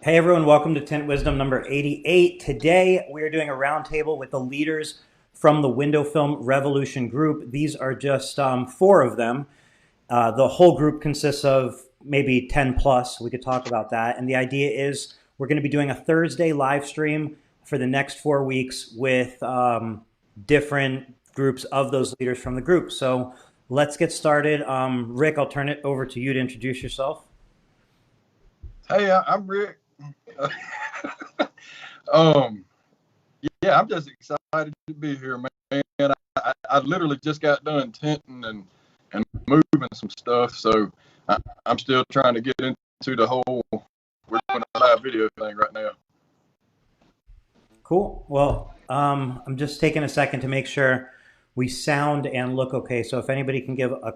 Hey everyone, welcome to Tint Wisdom number 88. Today we are doing a roundtable with the leaders from the Window Film Revolution group. These are just four of them. The whole group consists of maybe 10 plus. We could talk about that. And the idea is we're going to be doing a Thursday live stream for the next 4 weeks with different groups of those leaders from the group. So let's get started. Rick, I'll turn it over to you to introduce yourself. Hey, I'm Rick. um, yeah, I'm just excited to be here, man. I literally just got done tinting and moving some stuff, so I'm still trying to get into the whole we're doing a live video thing right now. Cool. Well, I'm just taking a second to make sure we sound and look okay. So if anybody can give a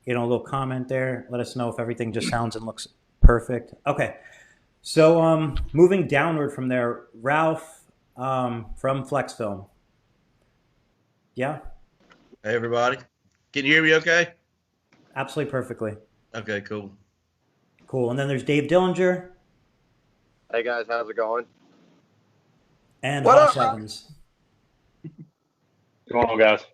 little comment there, let us know if everything just sounds and looks perfect. Okay. So moving downward from there, Ralph from Flex Film. Yeah, Hey everybody, can you hear me okay? absolutely perfectly. Okay, cool. Cool. And then there's Dave Dillinger Hey guys, how's it going? and What Hoss up, man? Evans. What's going on, guys?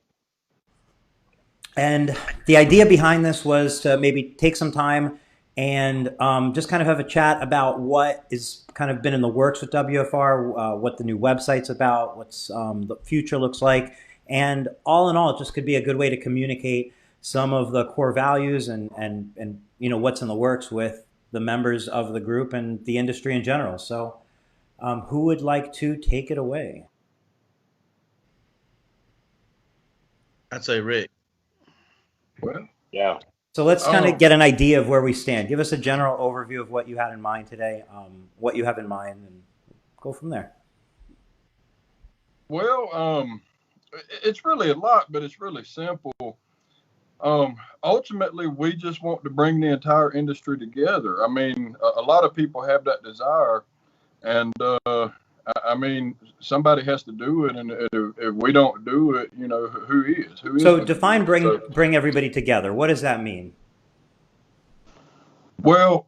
And the idea behind this was to maybe take some time and just kind of have a chat about what is kind of been in the works with WFR, what the new website's about, what's the future looks like. And all in all, it just could be a good way to communicate some of the core values and what's in the works with the members of the group and the industry in general. So who would like to take it away? I'd say Rick. Well, Yeah. So let's kind of um, get an idea of where we stand. Give us a general overview of what you had in mind today, what you have in mind, and go from there. well, it's really a lot, but it's really simple. Ultimately, we just want to bring the entire industry together. I mean, a lot of people have that desire, and I mean, somebody has to do it, and if we don't do it, who is? Who is So going to do define it? So, bring everybody together. What does that mean? well,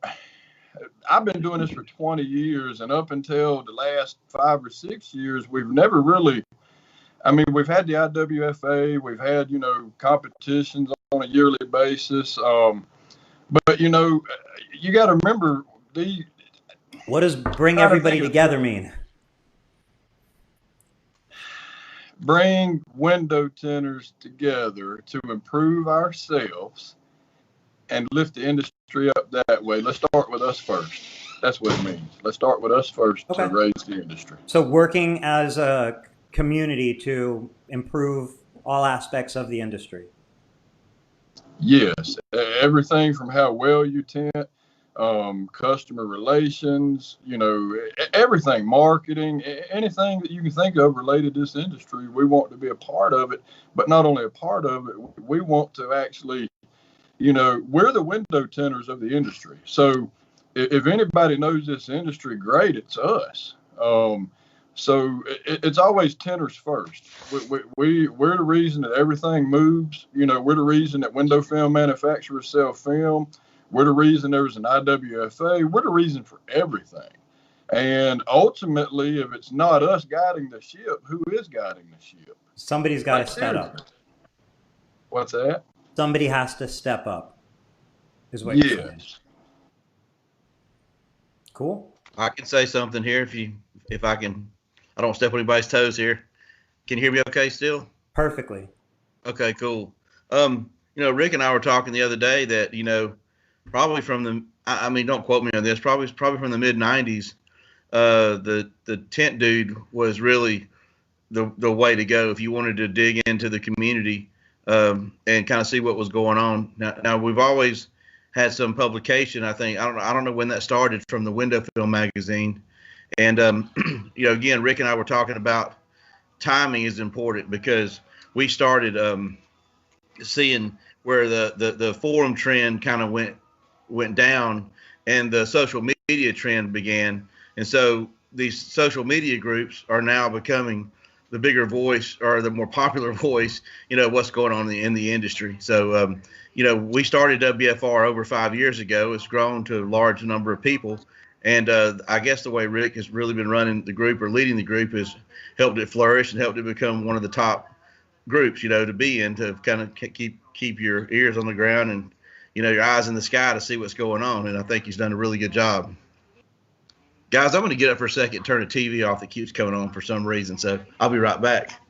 I've been doing this for 20 years, and up until the last 5 or 6 years, we've never really. I mean, we've had the IWFA, we've had competitions on a yearly basis, but you got to remember the What does bring trying to everybody think of together mean? bring window tinters together to improve ourselves and lift the industry up that way. Let's start with us first. That's what it means. Let's start with us first to Okay. raise the industry. So working as a community to improve all aspects of the industry. Yes, everything from how well you tint, customer relations, everything, marketing, anything that you can think of related to this industry, we want to be a part of it. But not only a part of it, we want to actually, we're the window tinters of the industry. So if anybody knows this industry, great, it's us. So it's always tinters first. We're the reason that everything moves. We're the reason that window film manufacturers sell film. We're the reason there's an IWFA. We're the reason for everything. And ultimately, if it's not us guiding the ship, who is guiding the ship? Somebody's got to Like step seriously. up. What's that? Somebody has to step up, is what you're saying. Yes. Cool. I can say something here if I can. I don't step on anybody's toes here. Can you hear me okay still? Perfectly. Okay, cool. Rick and I were talking the other day that probably from the I mean, don't quote me on this. Probably from the mid '90s, the tent dude was really the way to go if you wanted to dig into the community and kind of see what was going on. Now we've always had some publication. I think I don't know when that started from the Window Film magazine, and again, Rick and I were talking about timing is important because we started seeing where the forum trend kind of went down and the social media trend began, and so these social media groups are now becoming the bigger voice or the more popular voice, what's going on in the industry. So, we started WFR over 5 years ago. It's grown to a large number of people. And I guess the way Rick has really been running the group or leading the group has helped it flourish and helped it become one of the top groups, to be in, to kind of keep your ears on the ground and, your eyes in the sky to see what's going on. And I think he's done a really good job. Guys, I'm going to get up for a second, turn the TV off that keeps coming on for some reason. So I'll be right back.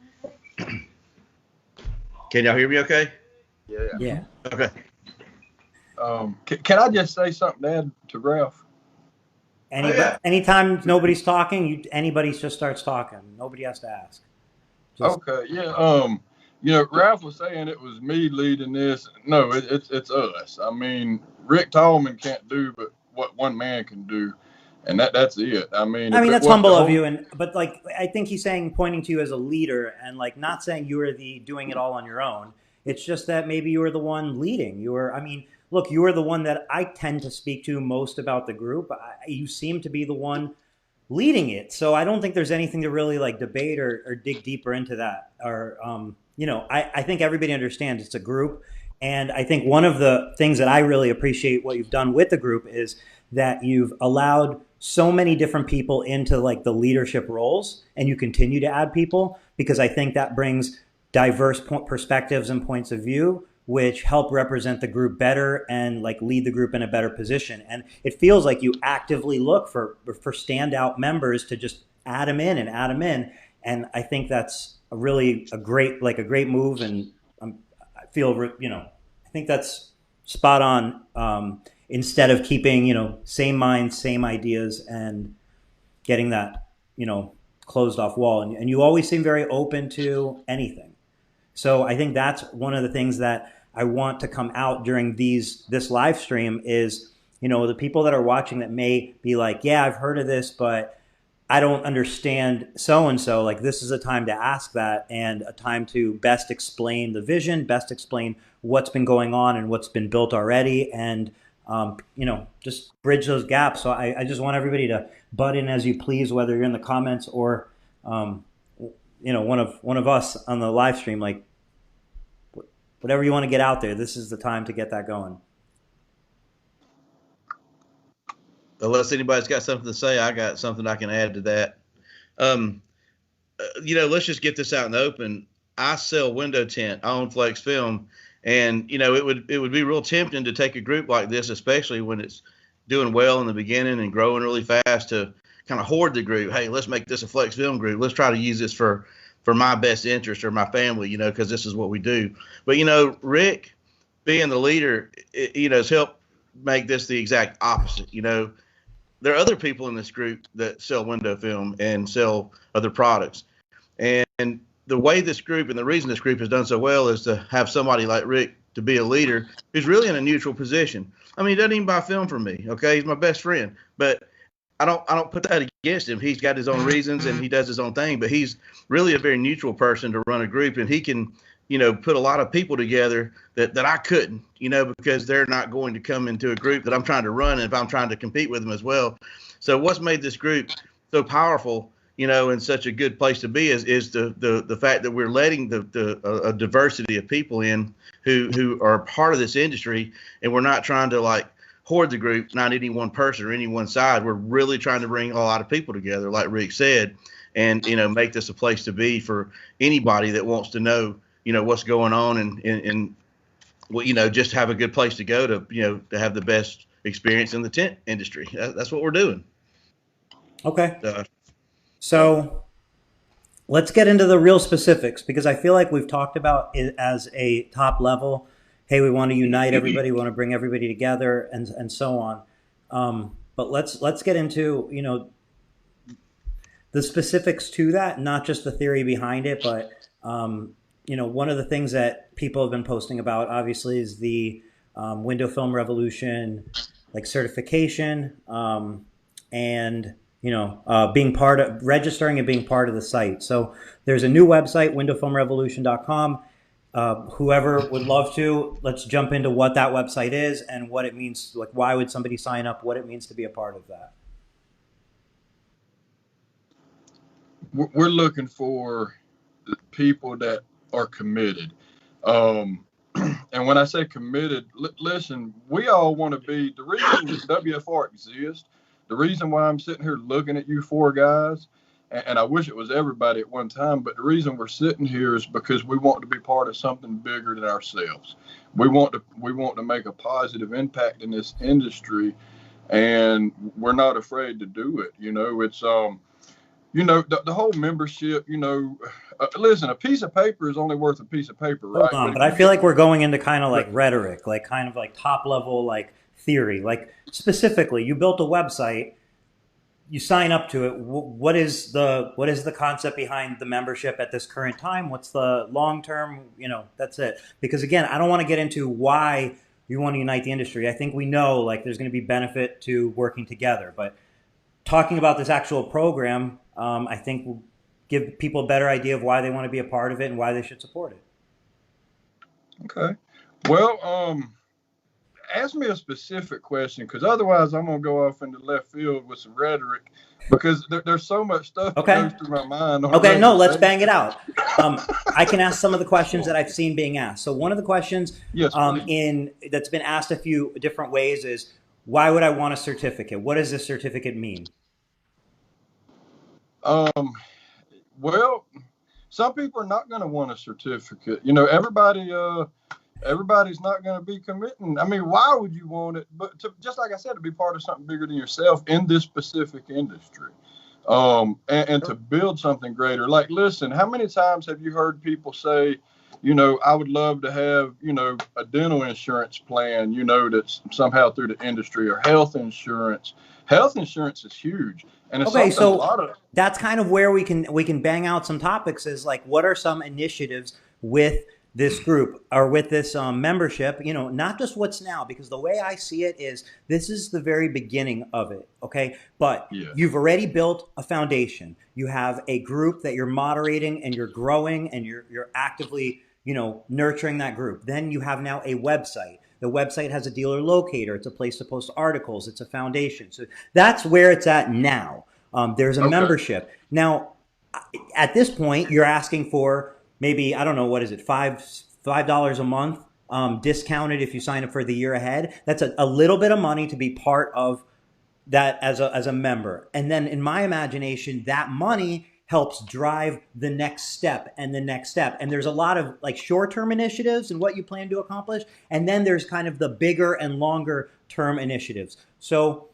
Can y'all hear me okay? Yeah. Okay. Can I just say something to add to Ralph? Anytime nobody's talking, anybody just starts talking. Nobody has to ask. Okay, yeah. Ralph was saying it was me leading this. No, it's us. I mean, Rick Tallman can't do but what one man can do, and that's it. I mean, that's humble of you, but like I think he's saying, pointing to you as a leader, and like not saying you were doing it all on your own. It's just that maybe you were the one leading. Look, you are the one that I tend to speak to most about the group. You seem to be the one leading it. So I don't think there's anything to really like debate or dig deeper into that. Or, I think everybody understands it's a group. And I think one of the things that I really appreciate what you've done with the group is that you've allowed so many different people into like the leadership roles, and you continue to add people, because I think that brings diverse perspectives and points of view, which help represent the group better and like lead the group in a better position. And it feels like you actively look for standout members to just add them in. And I think that's a great move. And I feel, I think that's spot on. Instead of keeping, same minds, same ideas, and getting that, closed off wall. And you always seem very open to anything. So I think that's one of the things that I want to come out during this live stream is, the people that are watching that may be like, yeah, I've heard of this, but I don't understand so-and-so. Like, this is a time to ask that, and a time to best explain the vision, best explain what's been going on and what's been built already, and, just bridge those gaps. So I just want everybody to butt in as you please, whether you're in the comments or, one of us on the live stream, like whatever you want to get out there, this is the time to get that going. Unless anybody's got something to say, I got something I can add to that. Let's just get this out in the open. I sell window tint. I own Flex Film, and it would be real tempting to take a group like this, especially when it's doing well in the beginning and growing really fast, to kind of hoard the group. Hey, let's make this a Flex Film group. Let's try to use this for my best interest or my family, because this is what we do. But, Rick being the leader, has helped make this the exact opposite. There are other people in this group that sell window film and sell other products. And the way this group, and the reason this group has done so well, is to have somebody like Rick to be a leader who's really in a neutral position. I mean, he doesn't even buy film from me. Okay. He's my best friend, but I don't put that against him. He's got his own reasons and he does his own thing, but he's really a very neutral person to run a group, and he can, put a lot of people together that I couldn't, because they're not going to come into a group that I'm trying to run, and if I'm trying to compete with them as well. So what's made this group so powerful, and such a good place to be is the fact that we're letting a diversity of people in who are part of this industry, and we're not trying to like hoard the group, not any one person or any one side. We're really trying to bring a lot of people together, like Rick said, and, make this a place to be for anybody that wants to know, what's going on, and just have a good place to go to have the best experience in the tent industry. That's what we're doing. Okay. So let's get into the real specifics, because I feel like we've talked about it as a top level. Hey, we want to unite everybody, we want to bring everybody together, and so on. But let's get into, the specifics to that, not just the theory behind it, but one of the things that people have been posting about, obviously, is the window film revolution, like certification, and registering and being part of the site. So there's a new website, windowfilmrevolution.com. Whoever would love to, let's jump into what that website is and what it means. Like, why would somebody sign up? What it means to be a part of that. We're looking for people that are committed. And when I say committed, listen, we all want to be, the reason WFR exists, The reason why I'm sitting here looking at you four guys, and I wish it was everybody at one time, but the reason we're sitting here is because we want to be part of something bigger than ourselves. We want to make a positive impact in this industry, and we're not afraid to do it. It's the whole membership. Listen, a piece of paper is only worth a piece of paper, Hold right? on, but I feel like we're going into kind of like rhetoric, like kind of like top level like theory. Like specifically, you built a website, you sign up to it. What is the concept behind the membership at this current time? What's the long term? That's it. Because again, I don't want to get into why you want to unite the industry. I think we know like there's going to be benefit to working together, but talking about this actual program, I think will give people a better idea of why they want to be a part of it and why they should support it. Okay. Well, ask me a specific question, because otherwise I'm going to go off into left field with some rhetoric, because there's so much stuff that goes through my mind. Okay, no, let's bang it out. I can ask some of the questions that I've seen being asked. So one of the questions Yes, that's been asked a few different ways is, why would I want a certificate? What does this certificate mean? Well, some people are not going to want a certificate. Everybody's not going to be committing. I mean, why would you want it? But just like I said, to be part of something bigger than yourself in this specific industry, and to build something greater. Like, listen, how many times have you heard people say, I would love to have, a dental insurance plan, that's somehow through the industry, or health insurance. Health insurance is huge. And it's okay, so that's kind of where we can bang out some topics, is like, what are some initiatives with this group or with this membership, not just what's now, because the way I see it is this is the very beginning of it. Okay. But You've already built a foundation. You have a group that you're moderating and you're growing and you're actively, nurturing that group. Then you have now a website. The website has a dealer locator. It's a place to post articles. It's a foundation. So that's where it's at now. There's a membership. Now, at this point, you're asking for maybe, I don't know, what is it, $5 a month discounted if you sign up for the year ahead. That's a little bit of money to be part of that as a member. And then in my imagination, that money helps drive the next step and the next step. And there's a lot of like short-term initiatives and what you plan to accomplish. And then there's kind of the bigger and longer term initiatives. So,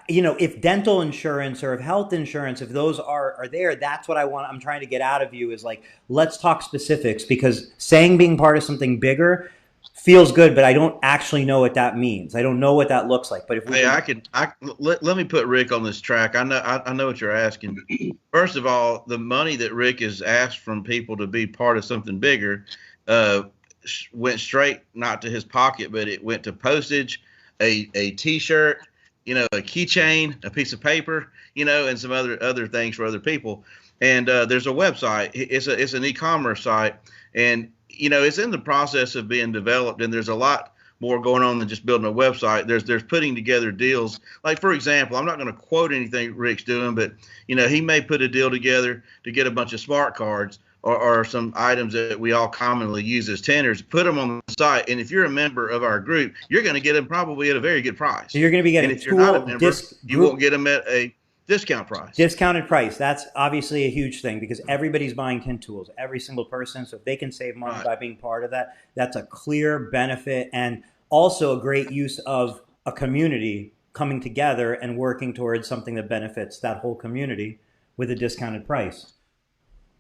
if dental insurance or if health insurance, if those are there, that's what I'm trying to get out of you, is like, let's talk specifics, because saying being part of something bigger feels good, but I don't actually know what that means. I don't know what that looks like. But if let me put Rick on this track. I know what you're asking. First of all, the money that Rick has asked from people to be part of something bigger went straight not to his pocket, but it went to postage, a T-shirt, a keychain, a piece of paper, and some other things for other people. And there's a website. It's an e-commerce site, and it's in the process of being developed, and there's a lot more going on than just building a website. There's putting together deals. Like, for example, I'm not going to quote anything Rick's doing, but he may put a deal together to get a bunch of smart cards or some items that we all commonly use as tenders, put them on the site. And if you're a member of our group, you're going to get them probably at a very good price. So you're going to be getting, and if you're not a member, you won't get them at a discount price. Discounted price. That's obviously a huge thing, because everybody's buying tint tools, every single person. So if they can save money by being part of that, that's a clear benefit, and also a great use of a community coming together and working towards something that benefits that whole community with a discounted price.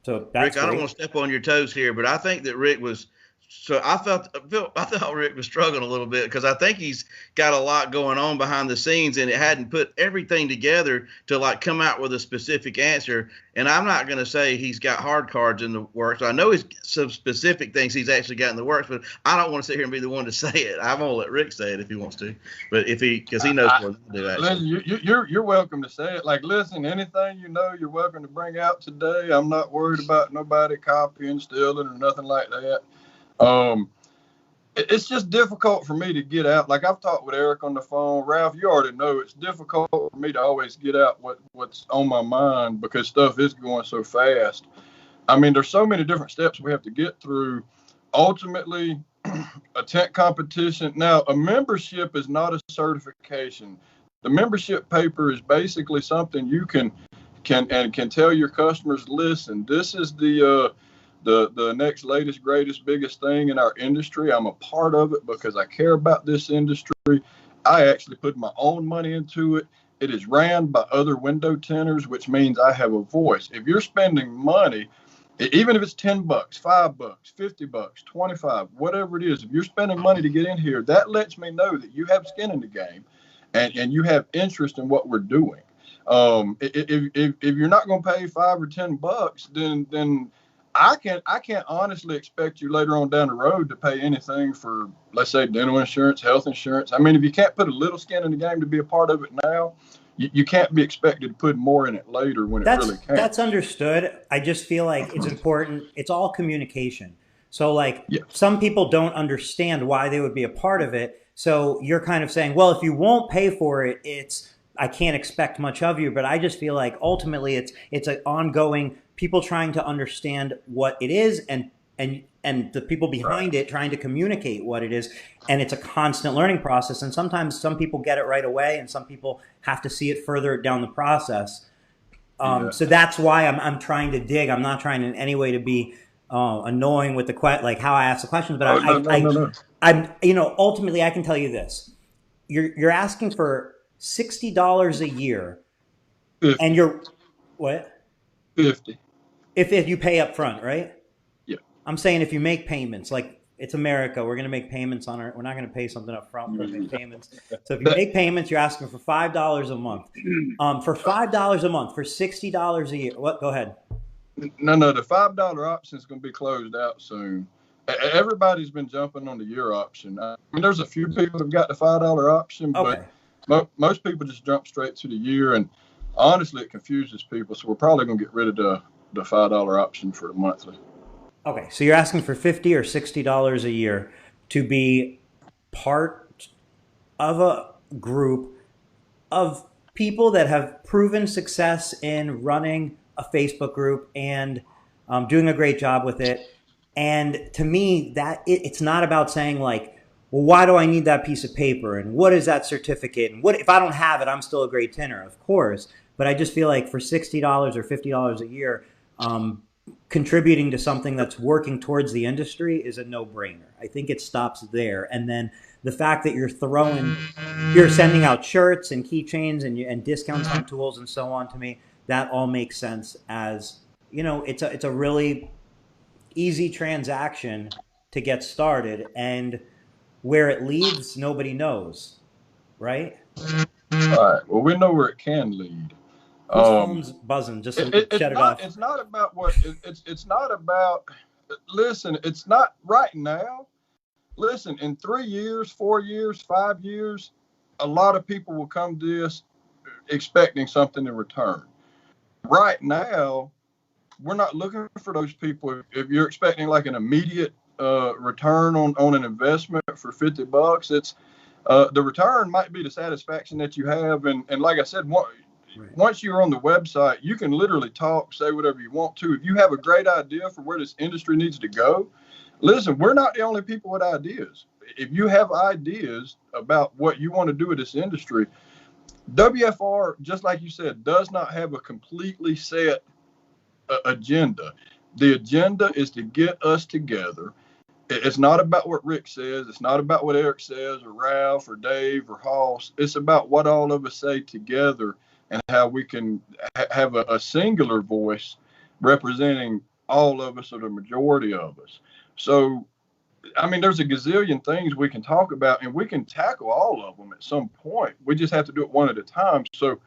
So that's Rick, I don't want to step on your toes here, but I think that Rick was. So I thought Rick was struggling a little bit, because I think he's got a lot going on behind the scenes, and it hadn't put everything together to like come out with a specific answer. And I'm not going to say he's got hard cards in the works. I know he's some specific things he's actually got in the works, but I don't want to sit here and be the one to say it. I'm going to let Rick say it if he wants to, but because he knows more than I do. Actually. Listen, you're welcome to say it. Like, listen, anything you're welcome to bring out today. I'm not worried about nobody copying, stealing, or nothing like that. It's just difficult for me to get out. Like, I've talked with Eric on the phone. Ralph, you already know it's difficult for me to always get out what's on my mind, because stuff is going so fast. I mean, there's so many different steps we have to get through. Ultimately, a tint competition. Now, a membership is not a certification. The membership paper is basically something you can tell your customers, listen, this is the next latest, greatest, biggest thing in our industry. I'm a part of it because I care about this industry. I actually put my own money into it. It is ran by other window tinters, which means I have a voice. If you're spending money, even if it's $10, $5, $50, 25, whatever it is, if you're spending money to get in here, that lets me know that you have skin in the game and you have interest in what we're doing. If you're not going to pay $5 or $10, then I can't honestly expect you later on down the road to pay anything for, let's say, dental insurance, health insurance. I mean, if you can't put a little skin in the game to be a part of it now, you can't be expected to put more in it later when it really can't. That's understood. I just feel like it's important. It's all communication. So like some people don't understand why they would be a part of it. So you're kind of saying, well, if you won't pay for it, I can't expect much of you. But I just feel like ultimately it's an ongoing people trying to understand what it is and the people behind it trying to communicate what it is. And it's a constant learning process. And sometimes some people get it right away and some people have to see it further down the process. So that's why I'm trying to dig. I'm not trying in any way to be annoying with like how I ask the questions, but I'm ultimately I can tell you this. You're asking for $60 a year 50. And you're what? 50. If you pay up front, right? Yeah. I'm saying if you make payments, like it's America, we're going to make payments we're not going to pay something up front, we're going to make payments. So if you make payments, you're asking for $5 a month. For $5 a month, for $60 a year. What? Go ahead. No, the $5 option is going to be closed out soon. Everybody's been jumping on the year option. I mean, there's a few people who've got the $5 option, Okay. but most people just jump straight to the year, and honestly, it confuses people. So we're probably going to get rid of the $5 option for the monthly. Okay, so you're asking for $50 or $60 a year to be part of a group of people that have proven success in running a Facebook group and doing a great job with it. And to me, that it's not about saying like, well, why do I need that piece of paper? And what is that certificate? And what if I don't have it, I'm still a great tinner, of course. But I just feel like for $60 or $50 a year, contributing to something that's working towards the industry is a no-brainer. I think it stops there. And then the fact that you're sending out shirts and keychains and discounts on tools and so on, to me, that all makes sense as, it's a really easy transaction to get started, and where it leads, nobody knows, right? All right. Well, we know where it can lead. Whose phone's buzzing? Just shut it off. It's not about what it's not about. Listen, it's not right now. Listen, in 3 years, 4 years, 5 years, a lot of people will come to this expecting something in return. Right now, we're not looking for those people. If you're expecting like an immediate return on an investment for $50, it's the return might be the satisfaction that you have, and like I said, once you're on the website, you can literally talk, say whatever you want to. If you have a great idea for where this industry needs to go, listen, we're not the only people with ideas. If you have ideas about what you want to do with this industry, WFR, just like you said, does not have a completely set agenda. The agenda is to get us together. It's not about what Rick says. It's not about what Eric says or Ralph or Dave or Hoss. It's about what all of us say together and how we can have a singular voice representing all of us or the majority of us. So, I mean, there's a gazillion things we can talk about, and we can tackle all of them at some point. We just have to do it one at a time. So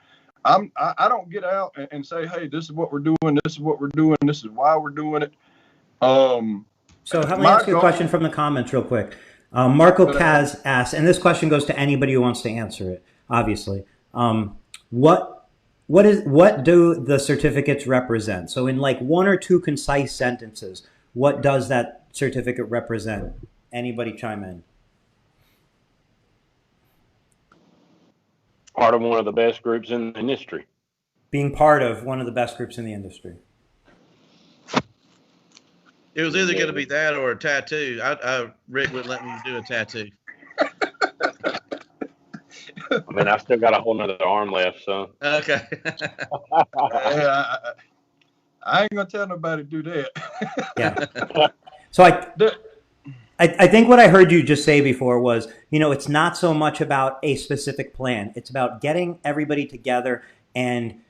I don't get out and say, hey, this is what we're doing. This is what we're doing. This is why we're doing it. So let me ask you a question from the comments real quick. Marco Kaz asks, and this question goes to anybody who wants to answer it, obviously. What do the certificates represent? So in like one or two concise sentences, what does that certificate represent? Anybody chime in? Part of one of the best groups in the industry. Being part of one of the best groups in the industry. It was either going to be that or a tattoo. Rick wouldn't let me do a tattoo. I mean, I still got a whole nother arm left, so. Okay. I ain't gonna tell nobody to do that. Yeah. So I think what I heard you just say before was, it's not so much about a specific plan. It's about getting everybody together and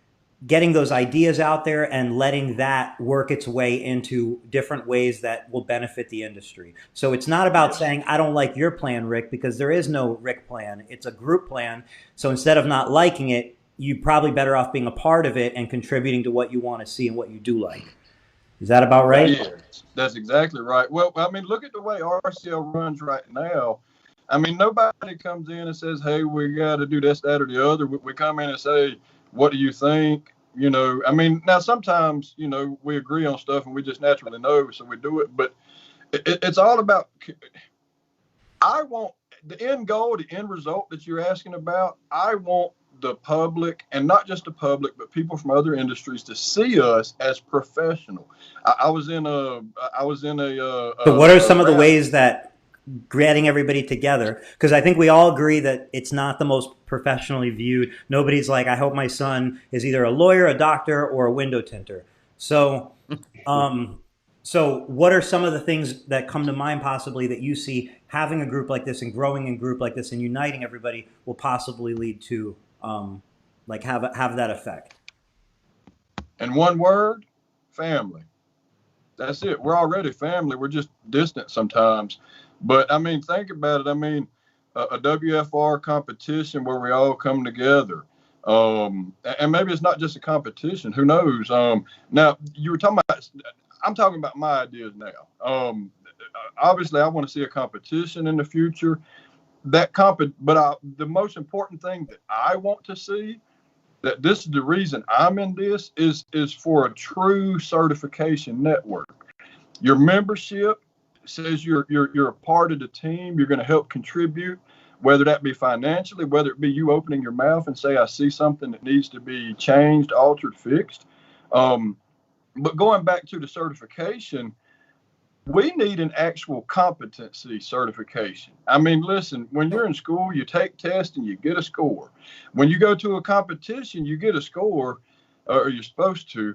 getting those ideas out there and letting that work its way into different ways that will benefit the industry. So it's not about saying, I don't like your plan, Rick, because there is no Rick plan. It's a group plan. So instead of not liking it, you're probably better off being a part of it and contributing to what you want to see and what you do like. Is that about right? Yeah, that's exactly right. Well, I mean, look at the way RCL runs right now. I mean, nobody comes in and says, hey, we got to do this, that, or the other. We come in and say, what do you think? I mean, now sometimes, we agree on stuff and we just naturally know, so we do it. But it's all about, I want the end goal, the end result that you're asking about. I want the public, and not just the public, but people from other industries to see us as professional. I was in a. So what are some of the ways that getting everybody together? Because I think we all agree that it's not the most professionally viewed. Nobody's like, I hope my son is either a lawyer, a doctor, or a window tinter. So, so what are some of the things that come to mind possibly that you see having a group like this and growing a group like this and uniting everybody will possibly lead to? Have that effect? In one word, family. That's it. We're already family. We're just distant sometimes. But I mean, think about it. I mean, a WFR competition where we all come together. And maybe it's not just a competition. Who knows? Now, you were talking about, I'm talking about my ideas now. Obviously, I want to see a competition in the future. But the most important thing that I want to see, that this is the reason I'm in this, is for a true certification network. Your membership says you're a part of the team. You're going to help contribute, whether that be financially, whether it be you opening your mouth and say, I see something that needs to be changed, altered, fixed. But going back to the certification, we need an actual competency certification. I mean, listen, when you're in school, you take tests and you get a score. When you go to a competition, you get a score, or you're supposed to.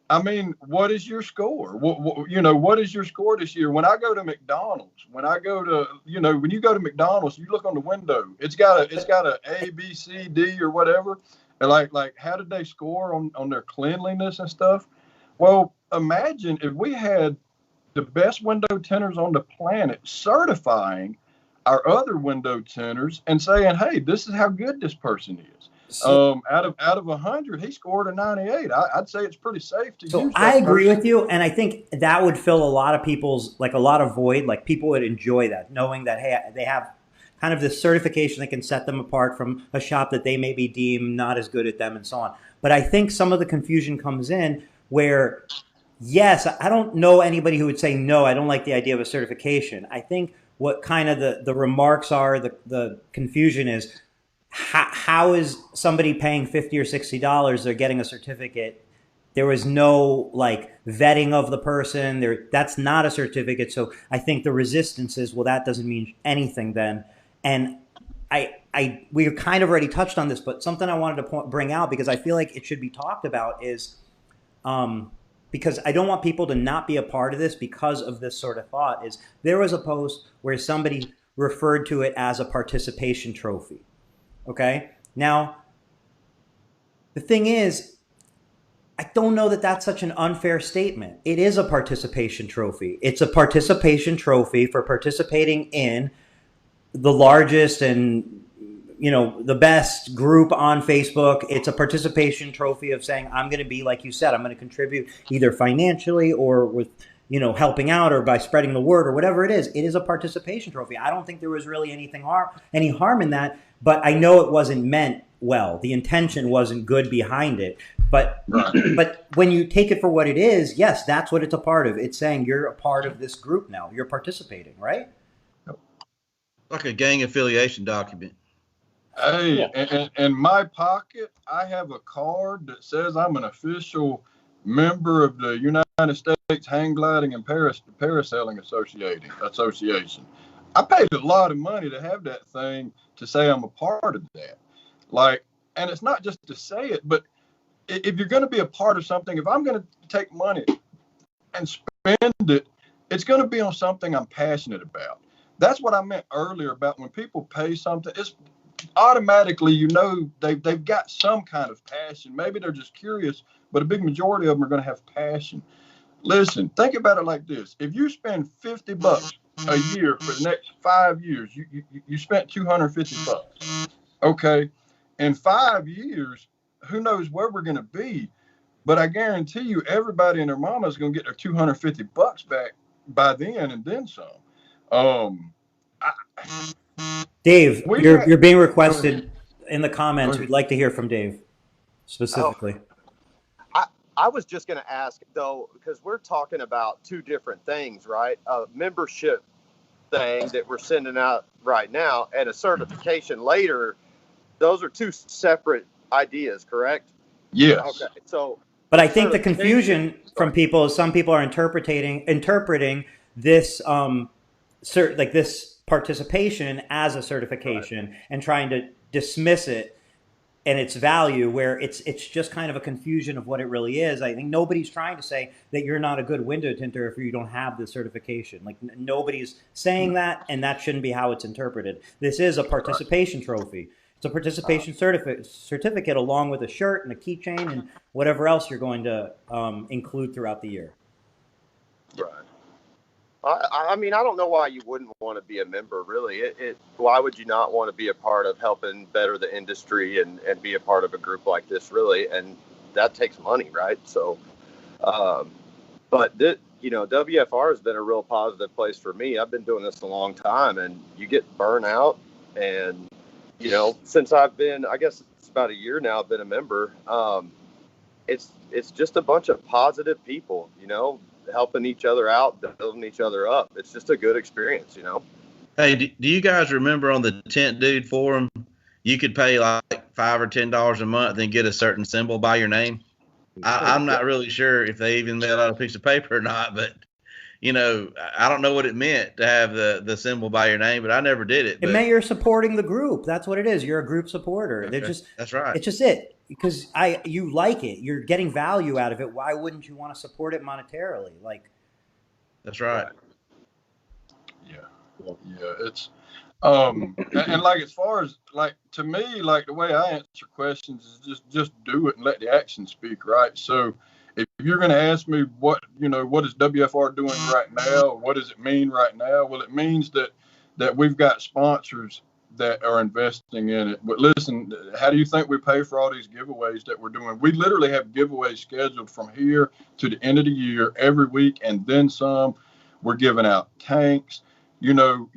I mean, what is your score? What is your score this year? When I go to McDonald's, when you go to McDonald's, you look on the window. It's got a B, C, D, or whatever. And like, how did they score on their cleanliness and stuff? Well, imagine if we had the best window tinters on the planet certifying our other window tinters and saying, hey, this is how good this person is. Out of 100, he scored a 98. I'd say it's pretty safe to use that. I agree with you, and I think that would fill a lot of people's, a lot of void. Like, people would enjoy that, knowing that, hey, they have kind of this certification that can set them apart from a shop that they maybe deem not as good at them and so on. But I think some of the confusion comes in where, yes, I don't know anybody who would say, no, I don't like the idea of a certification. I think what kind of the remarks are, the confusion is, how is somebody paying $50 or $60? They're getting a certificate. There was no vetting of the person. That's not a certificate. So I think the resistance is, well, that doesn't mean anything then. And we kind of already touched on this, but something I wanted to bring out, because I feel like it should be talked about, is because I don't want people to not be a part of this because of this sort of thought, is there was a post where somebody referred to it as a participation trophy. Okay. Now, the thing is, I don't know that that's such an unfair statement. It is a participation trophy. It's a participation trophy for participating in the largest and, the best group on Facebook. It's a participation trophy of saying, I'm going to be, like you said, I'm going to contribute either financially or with, helping out or by spreading the word or whatever it is. It is a participation trophy. I don't think there was really any harm in that. But I know it wasn't meant well. The intention wasn't good behind it. But but when you take it for what it is, yes, that's what it's a part of. It's saying you're a part of this group now. You're participating, right? Like a gang affiliation document. Hey, yeah. In my pocket, I have a card that says I'm an official member of the United States Hang Gliding and Parasailing Association. I paid a lot of money to have that thing, to say I'm a part of that. Like, and it's not just to say it, but if you're going to be a part of something, if I'm going to take money and spend it, it's going to be on something I'm passionate about. That's what I meant earlier about when people pay something, it's automatically, they've got some kind of passion. Maybe they're just curious, but a big majority of them are going to have passion. Listen, think about it like this. If you spend $50 a year for the next 5 years, you spent $250. Okay. In 5 years, who knows where we're going to be? But I guarantee you, everybody and their mama is going to get their $250 back by then and then some. Dave, you're being requested in the comments. We'd like to hear from Dave specifically. I was just going to ask, though, because we're talking about two different things, right? A membership thing that we're sending out right now and a certification later. Those are two separate ideas, correct? Yes. Okay. So, but I think the confusion from people is some people are interpreting this this participation as a certification, right, and trying to dismiss it and its value, where it's just kind of a confusion of what it really is. I think nobody's trying to say that you're not a good window tinter if you don't have the certification. Like, nobody's saying that, and that shouldn't be how it's interpreted. This is a participation trophy. It's a participation certificate along with a shirt and a keychain and whatever else you're going to include throughout the year. Right. I mean, I don't know why you wouldn't want to be a member, really. Why would you not want to be a part of helping better the industry and be a part of a group like this, really? And that takes money, right? So, but WFR has been a real positive place for me. I've been doing this a long time, and you get burnout. And, since I've been, I guess it's about a year now, I've been a member. It's just a bunch of positive people, helping each other out, building each other up. It's just a good experience, Hey, do you guys remember on the Tint Dude forum, you could pay like $5 or $10 a month and get a certain symbol by your name? I'm not really sure if they even mailed out a piece of paper or not, but I don't know what it meant to have the symbol by your name, but I never did it. It meant you're supporting the group. That's what it is. You're a group supporter. Okay. That's right. It's just it. Because you like it. You're getting value out of it. Why wouldn't you want to support it monetarily? That's right. Yeah. It's and like, as far as, like, to me, like, the way I answer questions is just do it and let the action speak, right? So if you're going to ask me what is WFR doing right now, what does it mean right now? Well, it means that we've got sponsors that are investing in it. But listen, how do you think we pay for all these giveaways that we're doing? We literally have giveaways scheduled from here to the end of the year every week, and then some. We're giving out tanks. Listen,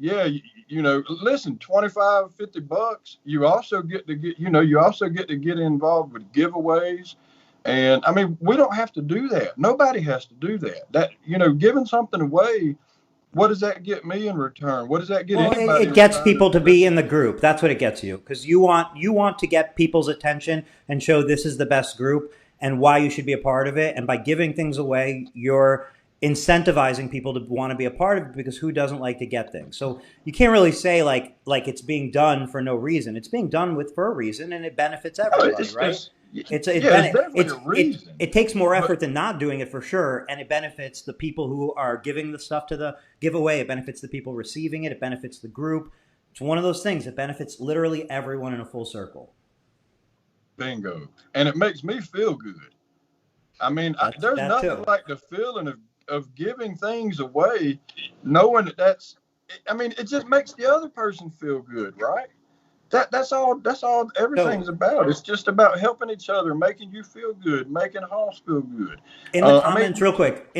$25, $50. You also get to get involved with giveaways. And I mean, we don't have to do that. Nobody has to do that. That, giving something away, what does that get me in return? What does that get anybody? It gets people to be in the group. That's what it gets you, because you want to get people's attention and show this is the best group and why you should be a part of it. And by giving things away, you're incentivizing people to want to be a part of it, because who doesn't like to get things? So you can't really say like it's being done for no reason. It's being done for a reason, and it benefits everybody, right? It takes more effort than not doing it, for sure, and it benefits the people who are giving the stuff to the giveaway. It benefits the people receiving it. It benefits the group. It's one of those things that benefits literally everyone in a full circle. Bingo. And it makes me feel good. I mean, there's nothing like the feeling of giving things away, knowing that's, I mean, it just makes the other person feel good, right? That's all everything's about. It's just about helping each other, making you feel good, making Hoss feel good. In the comments, real quick,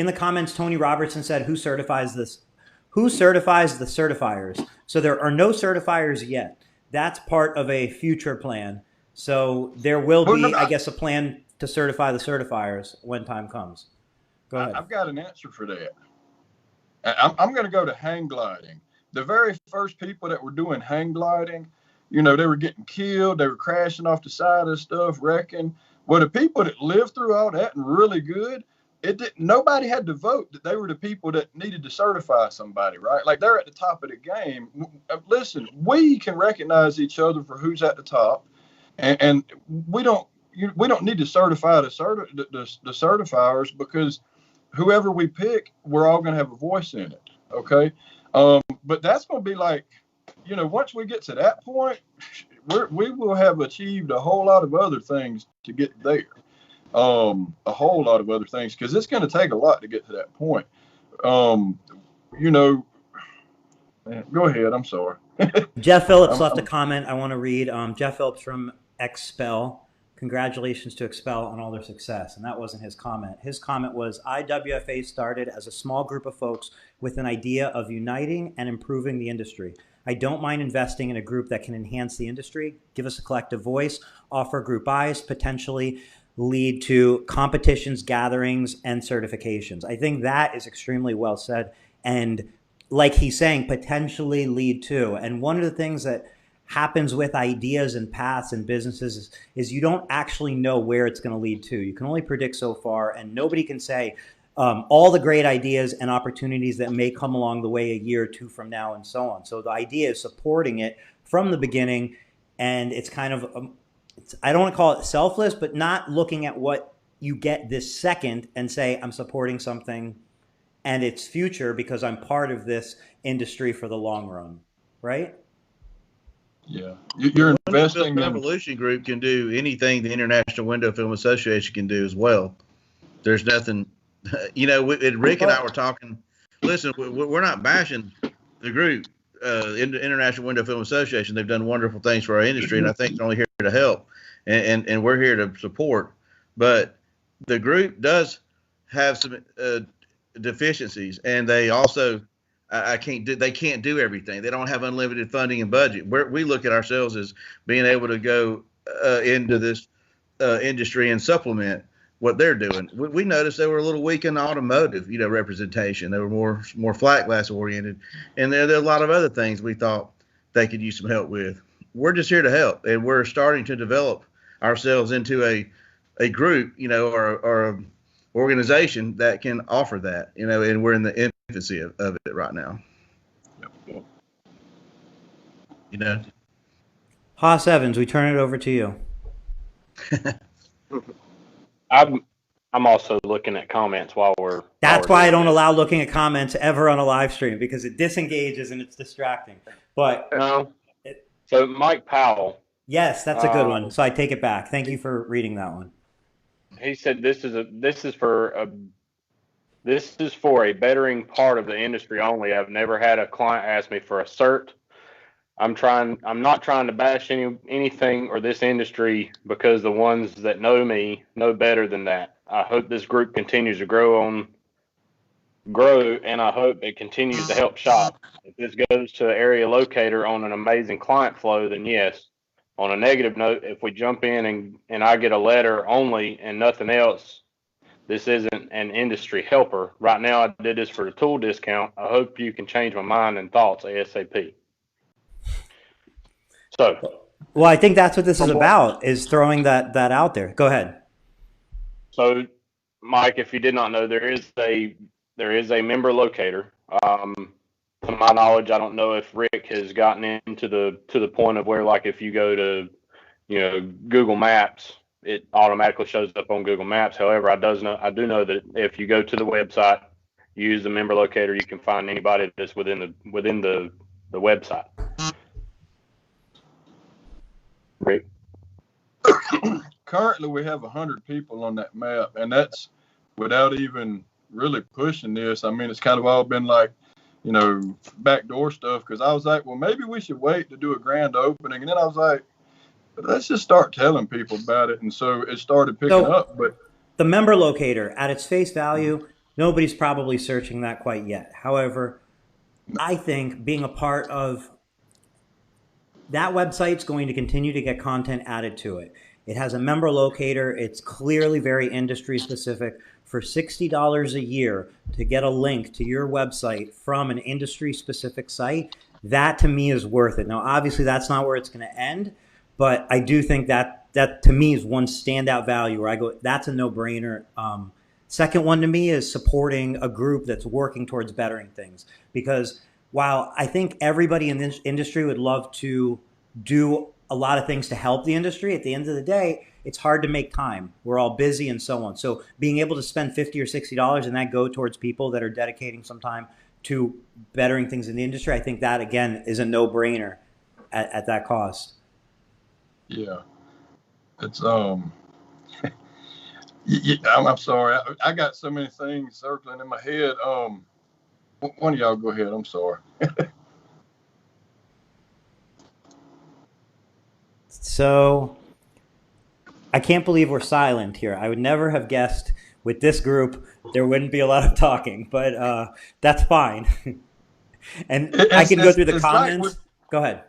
Tony Robertson said, who certifies this? Who certifies the certifiers? So there are no certifiers yet. That's part of a future plan. So there will be, I guess, a plan to certify the certifiers when time comes. Go ahead. I've got an answer for that. I'm going to go to hang gliding. The very first people that were doing hang gliding, they were getting killed. They were crashing off the side of stuff, wrecking. Well, the people that lived through all that and really good, nobody had to vote that they were the people that needed to certify somebody, right? Like, they're at the top of the game. Listen, we can recognize each other for who's at the top. and we don't need to certify the certifiers, because whoever we pick, we're all going to have a voice in it. Okay. But that's going to be like, once we get to that point, we will have achieved a whole lot of other things to get there. A whole lot of other things, because it's going to take a lot to get to that point. Go ahead. I'm sorry. Jeff Phillips left a comment I want to read. Jeff Phillips from Expel. Congratulations to Expel on all their success. And that wasn't his comment. His comment was, IWFA started as a small group of folks with an idea of uniting and improving the industry. I don't mind investing in a group that can enhance the industry, give us a collective voice, offer group eyes, potentially lead to competitions, gatherings, and certifications. I think that is extremely well said. And like he's saying, potentially lead to. And one of the things that happens with ideas and paths and businesses is you don't actually know where it's going to lead to. You can only predict so far, and nobody can say all the great ideas and opportunities that may come along the way a year or two from now and so on. So the idea is supporting it from the beginning, and it's kind of, I don't want to call it selfless, but not looking at what you get this second and say, I'm supporting something and its future because I'm part of this industry for the long run, right? Yeah, you're investing. The Revolution Group can do anything the International Window Film Association can do as well. There's nothing, Rick and I were talking. Listen, we're not bashing the group, International Window Film Association. They've done wonderful things for our industry, and I think they're only here to help, and we're here to support. But the group does have some deficiencies, and they also. They can't do everything. They don't have unlimited funding and budget. We look at ourselves as being able to go into this industry and supplement what they're doing. We noticed they were a little weak in automotive, representation. They were more flat glass oriented, and there are a lot of other things we thought they could use some help with. We're just here to help, and we're starting to develop ourselves into a group, or a organization that can offer that, and we're in the infancy of it right now. Haas Evans, we turn it over to you. I'm also looking at comments while we're. That's why I don't allow looking at comments ever on a live stream, because it disengages and it's distracting. But so Mike Powell. Yes, that's a good one. So I take it back. Thank you for reading that one. He said this is for a bettering part of the industry only. I've never had a client ask me for a cert. I'm not trying to bash anything or this industry, because the ones that know me know better than that. I hope this group continues to grow, and I hope it continues to help shop. If this goes to an area locator on an amazing client flow, then yes. On a negative note, if we jump in and I get a letter only and nothing else, this isn't an industry helper. Right now, I did this for the tool discount. I hope you can change my mind and thoughts ASAP. So, well, I think that's what this is about, is throwing that out there. Go ahead. So, Mike, if you did not know, there is a member locator. To my knowledge, I don't know if Rick has gotten into the point of where, like, if you go to, Google Maps, it automatically shows up on Google Maps. However, I do know that if you go to the website, use the member locator, you can find anybody that's within the website. Rick? Currently, we have 100 people on that map, and that's without even really pushing this. I mean, it's kind of all been like, backdoor stuff, because I was like, well, maybe we should wait to do a grand opening. And then I was like, let's just start telling people about it. And so it started picking up. But the member locator, at its face value, nobody's probably searching that quite yet. However, I think being a part of that website's going to continue to get content added to it. It has a member locator. It's clearly very industry specific. For $60 a year to get a link to your website from an industry specific site, that to me is worth it. Now, obviously, that's not where it's going to end, but I do think that to me is one standout value where I go, that's a no-brainer. Second one to me is supporting a group that's working towards bettering things, because while I think everybody in this industry would love to do a lot of things to help the industry. At the end of the day, it's hard to make time. We're all busy and so on. So being able to spend $50 or $60 and that go towards people that are dedicating some time to bettering things in the industry, I think that, again, is a no-brainer at that cost. Yeah. It's, I'm sorry. I got so many things circling in my head. One of y'all go ahead. I'm sorry. So I can't believe we're silent here. I would never have guessed with this group there wouldn't be a lot of talking, but that's fine. And I can go through the comments. Go ahead.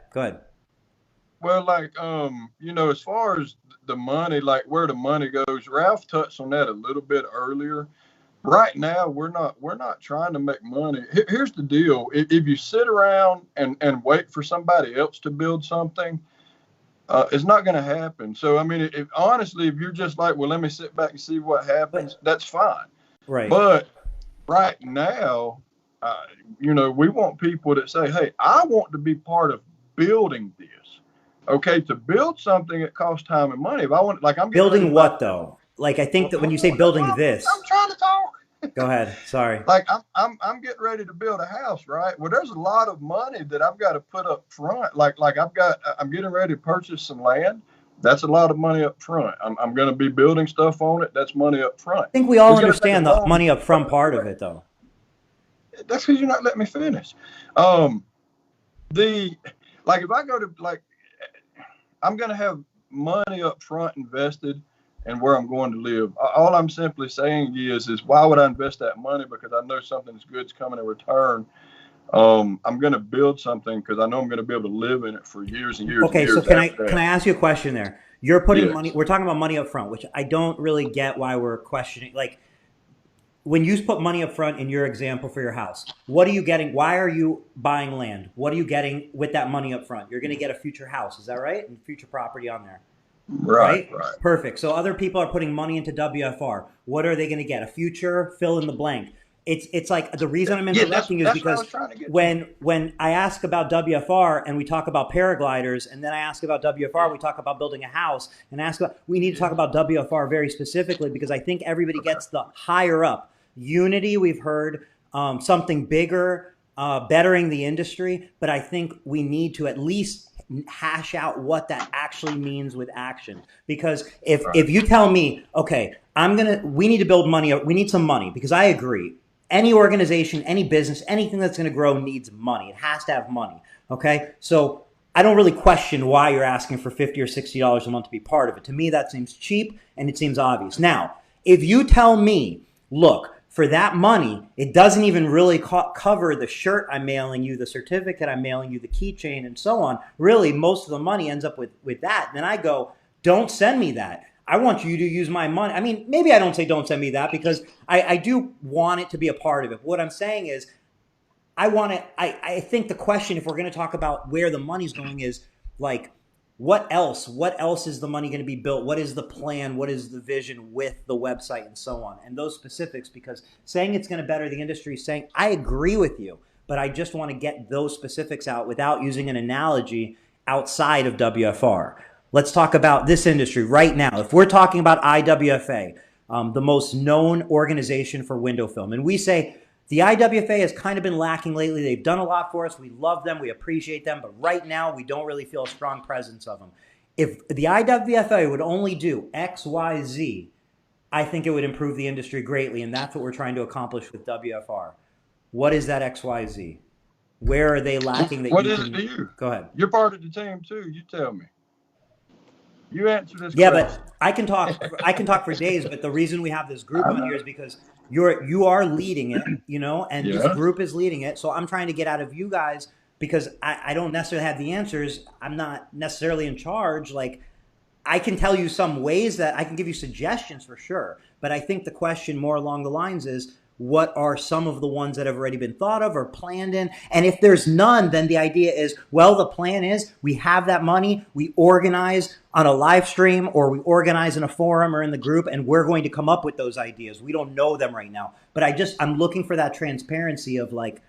Well, like, as far as the money, like where the money goes, Ralph touched on that a little bit earlier. Right now, we're not trying to make money. Here's the deal. If you sit around and wait for somebody else to build something, it's not going to happen. So, I mean, honestly, if you're just like, well, let me sit back and see what happens, that's fine. Right. But right now, we want people that say, hey, I want to be part of building this. Okay, to build something, it costs time and money. If I want, like, I'm building what though? Like, I think that when you say building this, I'm trying to talk. Go ahead. Sorry. Like, I'm getting ready to build a house, right? Well, there's a lot of money that I've got to put up front. Like I'm getting ready to purchase some land. That's a lot of money up front. I'm going to be building stuff on it. That's money up front. I think we all understand the money up front part of it, though. That's because you're not letting me finish. If I go to, like, I'm going to have money up front invested in where I'm going to live. All I'm simply saying is why would I invest that money? Because I know something's good's coming in return. I'm going to build something because I know I'm going to be able to live in it for years and years. Okay, and years. So can I ask you a question there? You're putting money. We're talking about money up front, which I don't really get why we're questioning. Like, when you put money up front in your example for your house, what are you getting? Why are you buying land? What are you getting with that money up front? You're going to get a future house. Is that right? And future property on there. Right. Perfect. So other people are putting money into WFR. What are they going to get? A future fill in the blank. It's like the reason I'm interrupting you is because when I ask about WFR and we talk about paragliders, and then I ask about WFR, we talk about building a house, and we need to talk about WFR very specifically because I think everybody gets the higher up. Unity, we've heard, something bigger, bettering the industry, but I think we need to at least hash out what that actually means with action. Because if you tell me, okay, we need to build money, we need some money, because I agree. Any organization, any business, anything that's going to grow needs money. It has to have money. Okay, so I don't really question why you're asking for $50 or $60 a month to be part of it. To me, that seems cheap and it seems obvious. Now, if you tell me, look, for that money, it doesn't even really cover the shirt I'm mailing you, the certificate I'm mailing you, the keychain, and so on. Really, most of the money ends up with that. Then I go, don't send me that. I want you to use my money. I mean, maybe I don't say don't send me that because I do want it to be a part of it. What I'm saying is I think the question, if we're going to talk about where the money's going, is like, what else? What else is the money going to be built? What is the plan? What is the vision with the website and so on? And those specifics, because saying it's going to better the industry, saying I agree with you, but I just want to get those specifics out without using an analogy outside of WFR. Let's talk about this industry right now. If we're talking about IWFA, the most known organization for window film, and we say the IWFA has kind of been lacking lately. They've done a lot for us. We love them. We appreciate them. But right now, we don't really feel a strong presence of them. If the IWFA would only do X, Y, Z, I think it would improve the industry greatly. And that's what we're trying to accomplish with WFR. What is that X, Y, Z? Where are they lacking? What is it to you? Go ahead. You're part of the team, too. You tell me. You answer this question. Yeah, but I can talk for days, but the reason we have this group on here is because you are leading it, and this group is leading it. So I'm trying to get out of you guys because I don't necessarily have the answers. I'm not necessarily in charge. Like, I can tell you some ways that I can give you suggestions for sure. But I think the question more along the lines is, what are some of the ones that have already been thought of or planned in? And if there's none, then the idea is, well, the plan is we have that money, we organize on a live stream or we organize in a forum or in the group, and we're going to come up with those ideas. We don't know them right now. But I'm looking for that transparency of like,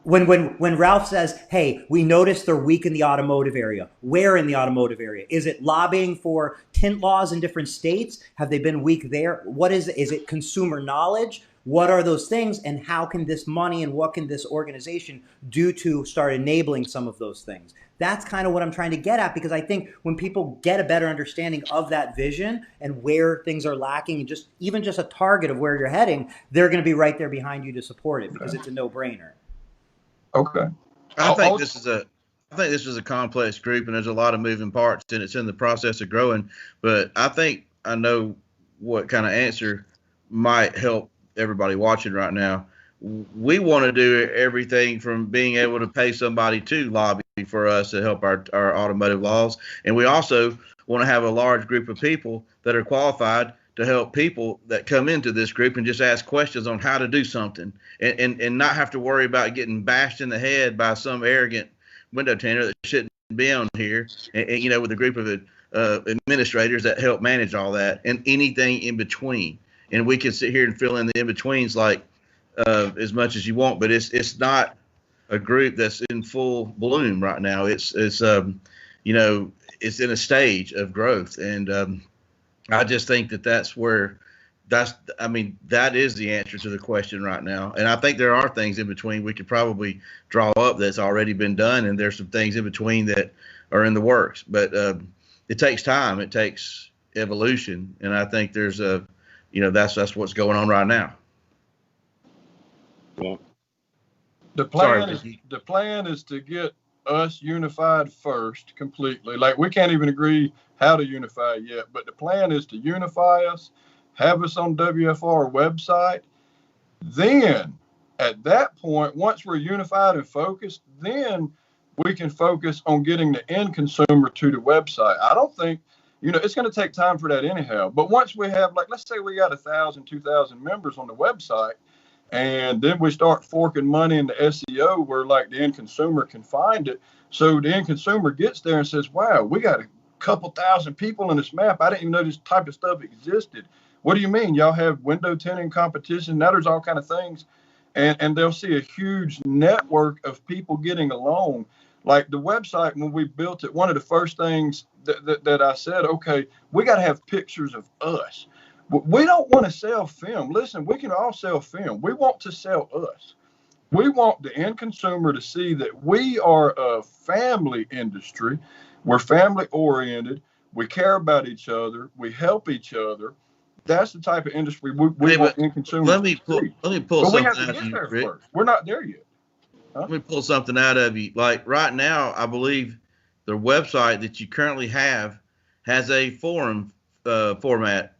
When Ralph says, "Hey, we noticed they're weak in the automotive area," where in the automotive area? Is it lobbying for tint laws in different states? Have they been weak there? What is it? Is it consumer knowledge? What are those things, and how can this money and what can this organization do to start enabling some of those things? That's kind of what I'm trying to get at, because I think when people get a better understanding of that vision and where things are lacking, and even just a target of where you're heading, they're going to be right there behind you to support it, because it's a no-brainer. Okay. I think this is a complex group, and there's a lot of moving parts, and it's in the process of growing. But I think I know what kind of answer might help everybody watching right now. We want to do everything from being able to pay somebody to lobby for us to help our automotive laws, and we also want to have a large group of people that are qualified to help people that come into this group and just ask questions on how to do something, and not have to worry about getting bashed in the head by some arrogant window tinter that shouldn't be on here, and with a group of administrators that help manage all that and anything in between. And we can sit here and fill in the in-betweens like as much as you want, but it's not a group that's in full bloom right now. It's it's in a stage of growth, and I just think that that is the answer to the question right now. And I think there are things in between we could probably draw up that's already been done, and there's some things in between that are in the works. But it takes time. It takes evolution, and I think there's that's what's going on right now. Yeah. The plan is to get us unified first completely. Like, we can't even agree how to unify yet, but the plan is to unify us, have us on WFR website. Then at that point, once we're unified and focused, then we can focus on getting the end consumer to the website. I don't think, it's going to take time for that anyhow. But once we have, like, let's say we got 1,000, 2,000 members on the website, and then we start forking money into SEO where, like, the end consumer can find it. So the end consumer gets there and says, wow, we got a couple thousand people in this map. I didn't even know this type of stuff existed. What do you mean? Y'all have window tinting competition? Now there's all kind of things. And they'll see a huge network of people getting along. Like the website, when we built it, one of the first things that I said, okay, we got to have pictures of us. We don't want to sell film. Listen, we can all sell film. We want to sell us. We want the end consumer to see that we are a family industry. We're family oriented. We care about each other. We help each other. That's the type of industry we want end consumers let me pull but something we have to out get of you, there Rick. first. We're not there yet. Let me pull something out of you. Like right now, I believe the website that you currently have has a forum format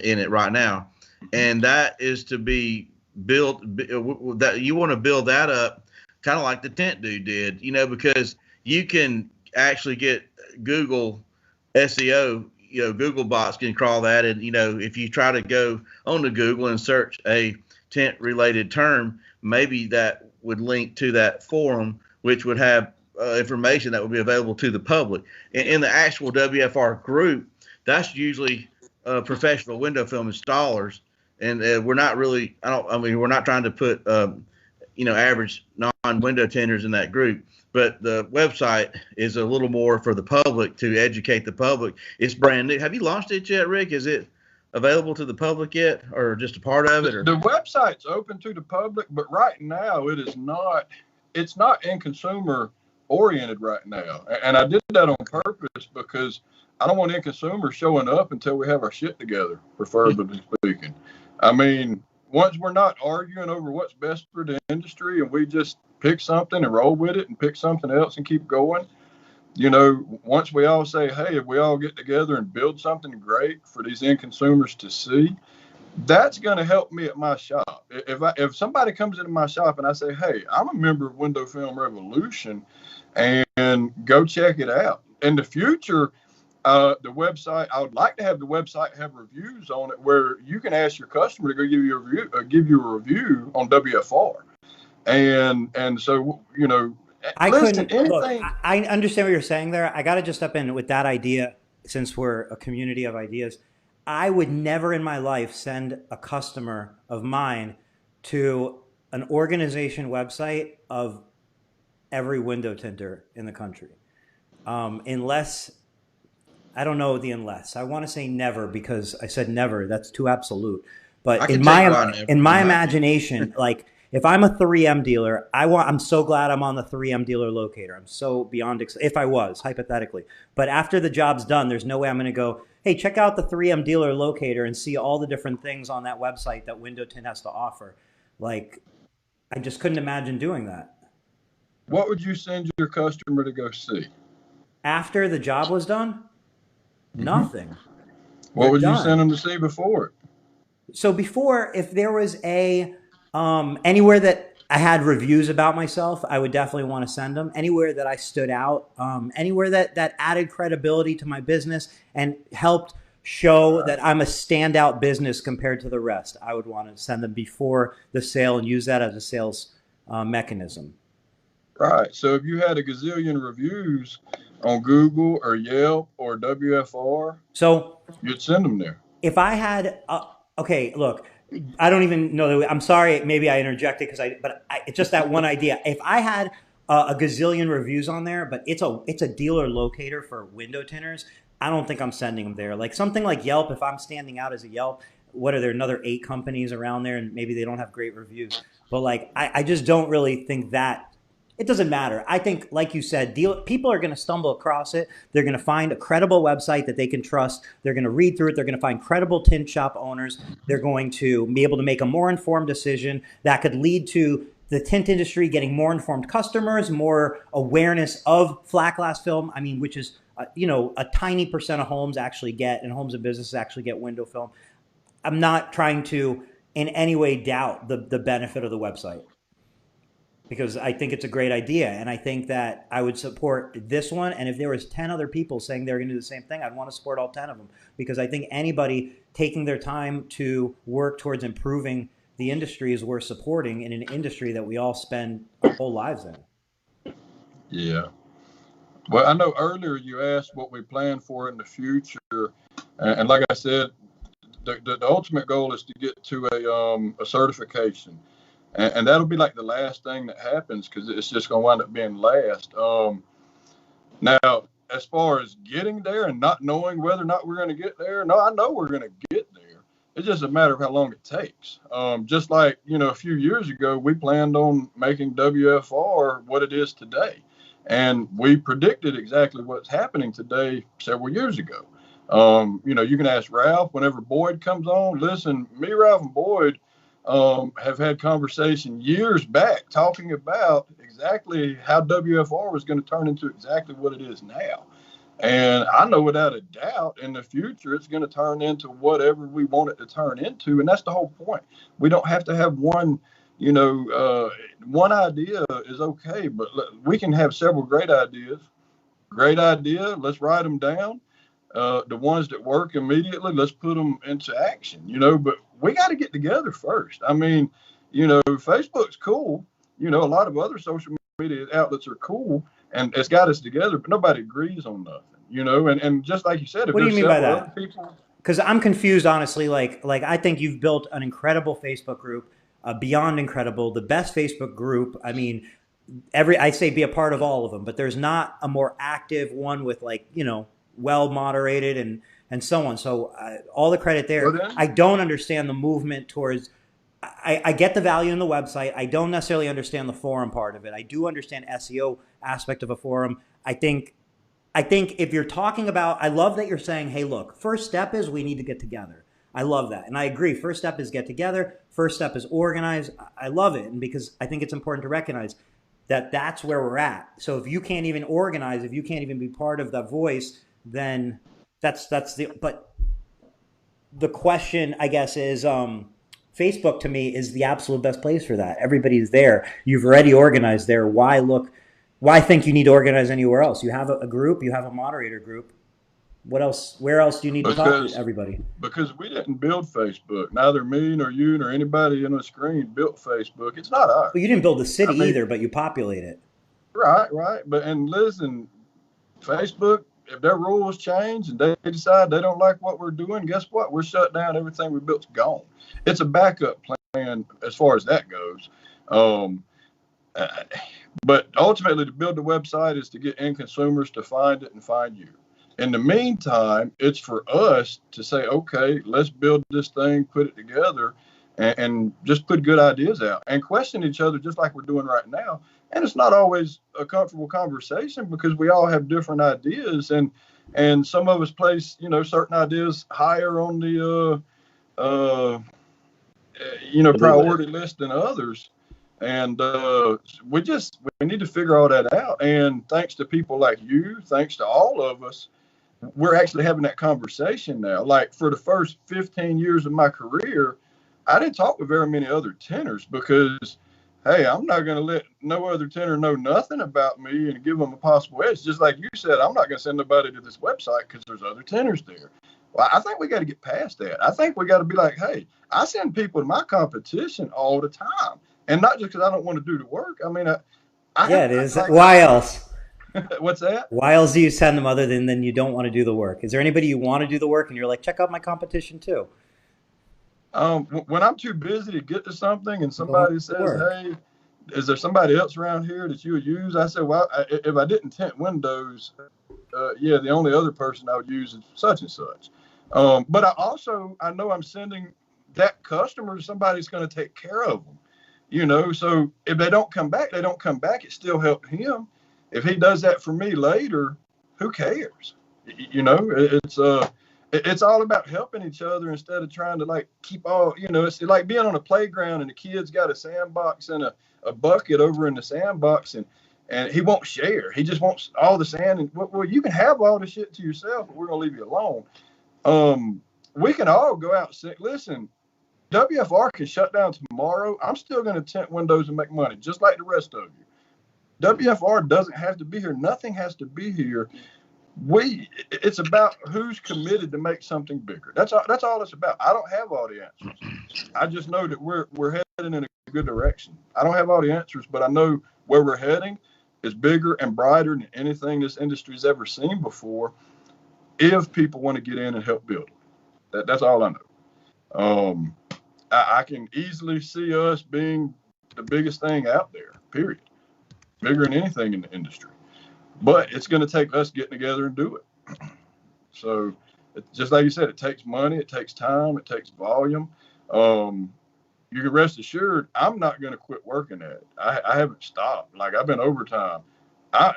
in it right now, and that is to be built. That you want to build that up, kind of like the Tint Dude did, because you can actually get Google SEO. Google bots can crawl that, and if you try to go onto Google and search a tint related term, maybe that would link to that forum, which would have information that would be available to the public. In the actual WFR group, that's usually professional window film installers, and we're not really. We're not trying to put average non-window tinters in that group. But the website is a little more for the public, to educate the public. It's brand new. Have you launched it yet, Rick? Is it available to the public yet, or just a part of it? Or? The website's open to the public, but right now it is not. It's not end consumer oriented right now, and I did that on purpose because I don't want end consumers showing up until we have our shit together, preferably speaking. I mean, once we're not arguing over what's best for the industry, and we just pick something and roll with it, and pick something else and keep going. Once we all say, hey, if we all get together and build something great for these end consumers to see, that's going to help me at my shop. If somebody comes into my shop and I say, hey, I'm a member of Window Film Revolution, and go check it out. In the future, the website, I would like to have the website have reviews on it where you can ask your customer to go give you a review on WFR. And so, I listen, couldn't look. I understand what you're saying there. I got to just step in with that idea, since we're a community of ideas. I would never in my life send a customer of mine to an organization website of every window tinter in the country. Unless, I don't know the unless. I want to say never because I said never. That's too absolute. But in my imagination, like if I'm a 3M dealer, I'm so glad I'm on the 3M dealer locator. I'm so beyond if I was hypothetically. But after the job's done, there's no way I'm going to go, hey, check out the 3M dealer locator and see all the different things on that website that Window Tint has to offer. Like, I just couldn't imagine doing that. What would you send your customer to go see? After the job was done? Nothing. What would you send them to see before it? So before, if there was anywhere that I had reviews about myself, I would definitely want to send them. Anywhere that I stood out, anywhere that added credibility to my business and helped show that I'm a standout business compared to the rest, I would want to send them before the sale and use that as a sales mechanism. Right. So if you had a gazillion reviews on Google or Yelp or WFR, so you'd send them there. If I had, okay, look, I don't even know that. I'm sorry, maybe I interjected it's just that one idea. If I had a gazillion reviews on there, but it's a dealer locator for window tinters, I don't think I'm sending them there. Like something like Yelp, if I'm standing out as a Yelp, what are there another 8 companies around there, and maybe they don't have great reviews. But like, I just don't really think that. It doesn't matter. I think, like you said, people are going to stumble across it. They're going to find a credible website that they can trust. They're going to read through it. They're going to find credible tint shop owners. They're going to be able to make a more informed decision that could lead to the tint industry getting more informed customers, more awareness of flat glass film. I mean, which is, a tiny percent of homes actually get, and homes and businesses actually get window film. I'm not trying to in any way doubt the benefit of the website, because I think it's a great idea, and I think that I would support this one. And if there was 10 other people saying they're going to do the same thing, I'd want to support all 10 of them, because I think anybody taking their time to work towards improving the industry is worth supporting in an industry that we all spend our whole lives in. Yeah. Well, I know earlier you asked what we plan for in the future, and like I said, the ultimate goal is to get to a certification. And that'll be like the last thing that happens, because it's just going to wind up being last. Now, as far as getting there and not knowing whether or not we're going to get there, no, I know we're going to get there. It's just a matter of how long it takes. Just like, a few years ago, we planned on making WFR what it is today. And we predicted exactly what's happening today several years ago. You can ask Ralph whenever Boyd comes on. Listen, me, Ralph, and Boyd have had conversation years back talking about exactly how WFR was going to turn into exactly what it is now. And I know without a doubt in the future, it's going to turn into whatever we want it to turn into. And that's the whole point. We don't have to have one, one idea is okay, but we can have several great ideas. Great idea. Let's write them down. The ones that work immediately, let's put them into action, but we got to get together first. I mean, Facebook's cool. A lot of other social media outlets are cool, and it's got us together, but nobody agrees on nothing, and just like you said, if what do you mean by that? Other people, because I'm confused, honestly. Like I think you've built an incredible Facebook group, beyond incredible, the best Facebook group. I mean, I say be a part of all of them, but there's not a more active one with well moderated and so on. So all the credit there. I don't understand the movement towards. I get the value in the website. I don't necessarily understand the forum part of it. I do understand SEO aspect of a forum. I think if you're talking about, I love that you're saying, hey, look, first step is we need to get together. I love that. And I agree. First step is get together. First step is organize. I love it. And because I think it's important to recognize that that's where we're at. So if you can't even organize, if you can't even be part of that voice, then but the question, I guess, is Facebook to me is the absolute best place for that. Everybody's there. You've already organized there. Why think you need to organize anywhere else? You have a group, you have a moderator group. What else? Where else do you need to talk to everybody? Because we didn't build Facebook. Neither me nor you nor anybody on the screen built Facebook. It's not ours. Well, you didn't build the city either, but you populate it. Right. And listen, Facebook, if their rules change and they decide they don't like what we're doing, guess what? We're shut down. Everything we built's gone. It's a backup plan as far as that goes. Um, but ultimately, to build the website is to get end consumers to find it and find you. In the meantime, it's for us to say, okay, let's build this thing, put it together, and just put good ideas out and question each other just like we're doing right now. And it's not always a comfortable conversation because we all have different ideas, and some of us place, certain ideas higher on the priority list than others. And we need to figure all that out. And thanks to people like you, thanks to all of us, we're actually having that conversation now. Like for the first 15 years of my career, I didn't talk with very many other tinters because, hey, I'm not going to let no other tinter know nothing about me and give them a possible edge. Just like you said, I'm not going to send nobody to this website because there's other tinters there. Well, I think we got to get past that. I think we got to be like, hey, I send people to my competition all the time. And not just because I don't want to do the work. I mean, it is. Why else? What's that? Why else do you send them other than you don't want to do the work? Is there anybody you want to do the work and you're like, check out my competition too? When I'm too busy to get to something and somebody says, hey, is there somebody else around here that you would use? I said, well, if I didn't tint windows, the only other person I would use is such and such. But I know I'm sending that customer to somebody that's going to take care of them. So if they don't come back, they don't come back. It still helped him. If he does that for me later, who cares? It's all about helping each other instead of trying to keep all, it's like being on a playground and the kid's got a sandbox and a bucket over in the sandbox and he won't share. He just wants all the sand. And well, you can have all the shit to yourself, but we're going to leave you alone. We can all go out and say, listen, WFR can shut down tomorrow. I'm still going to tint windows and make money, just like the rest of you. WFR doesn't have to be here. Nothing has to be here. It's about who's committed to make something bigger. That's all it's about. I don't have all the answers. I just know that we're heading in a good direction. I don't have all the answers, but I know where we're heading is bigger and brighter than anything this industry's ever seen before. If people want to get in and help build it, that's all I know. I can easily see us being the biggest thing out there, period. Bigger than anything in the industry. But it's going to take us getting together and do it. So just like you said, it takes money, it takes time, it takes volume. You can rest assured, I'm not going to quit working at it. I haven't stopped. I've been overtime. I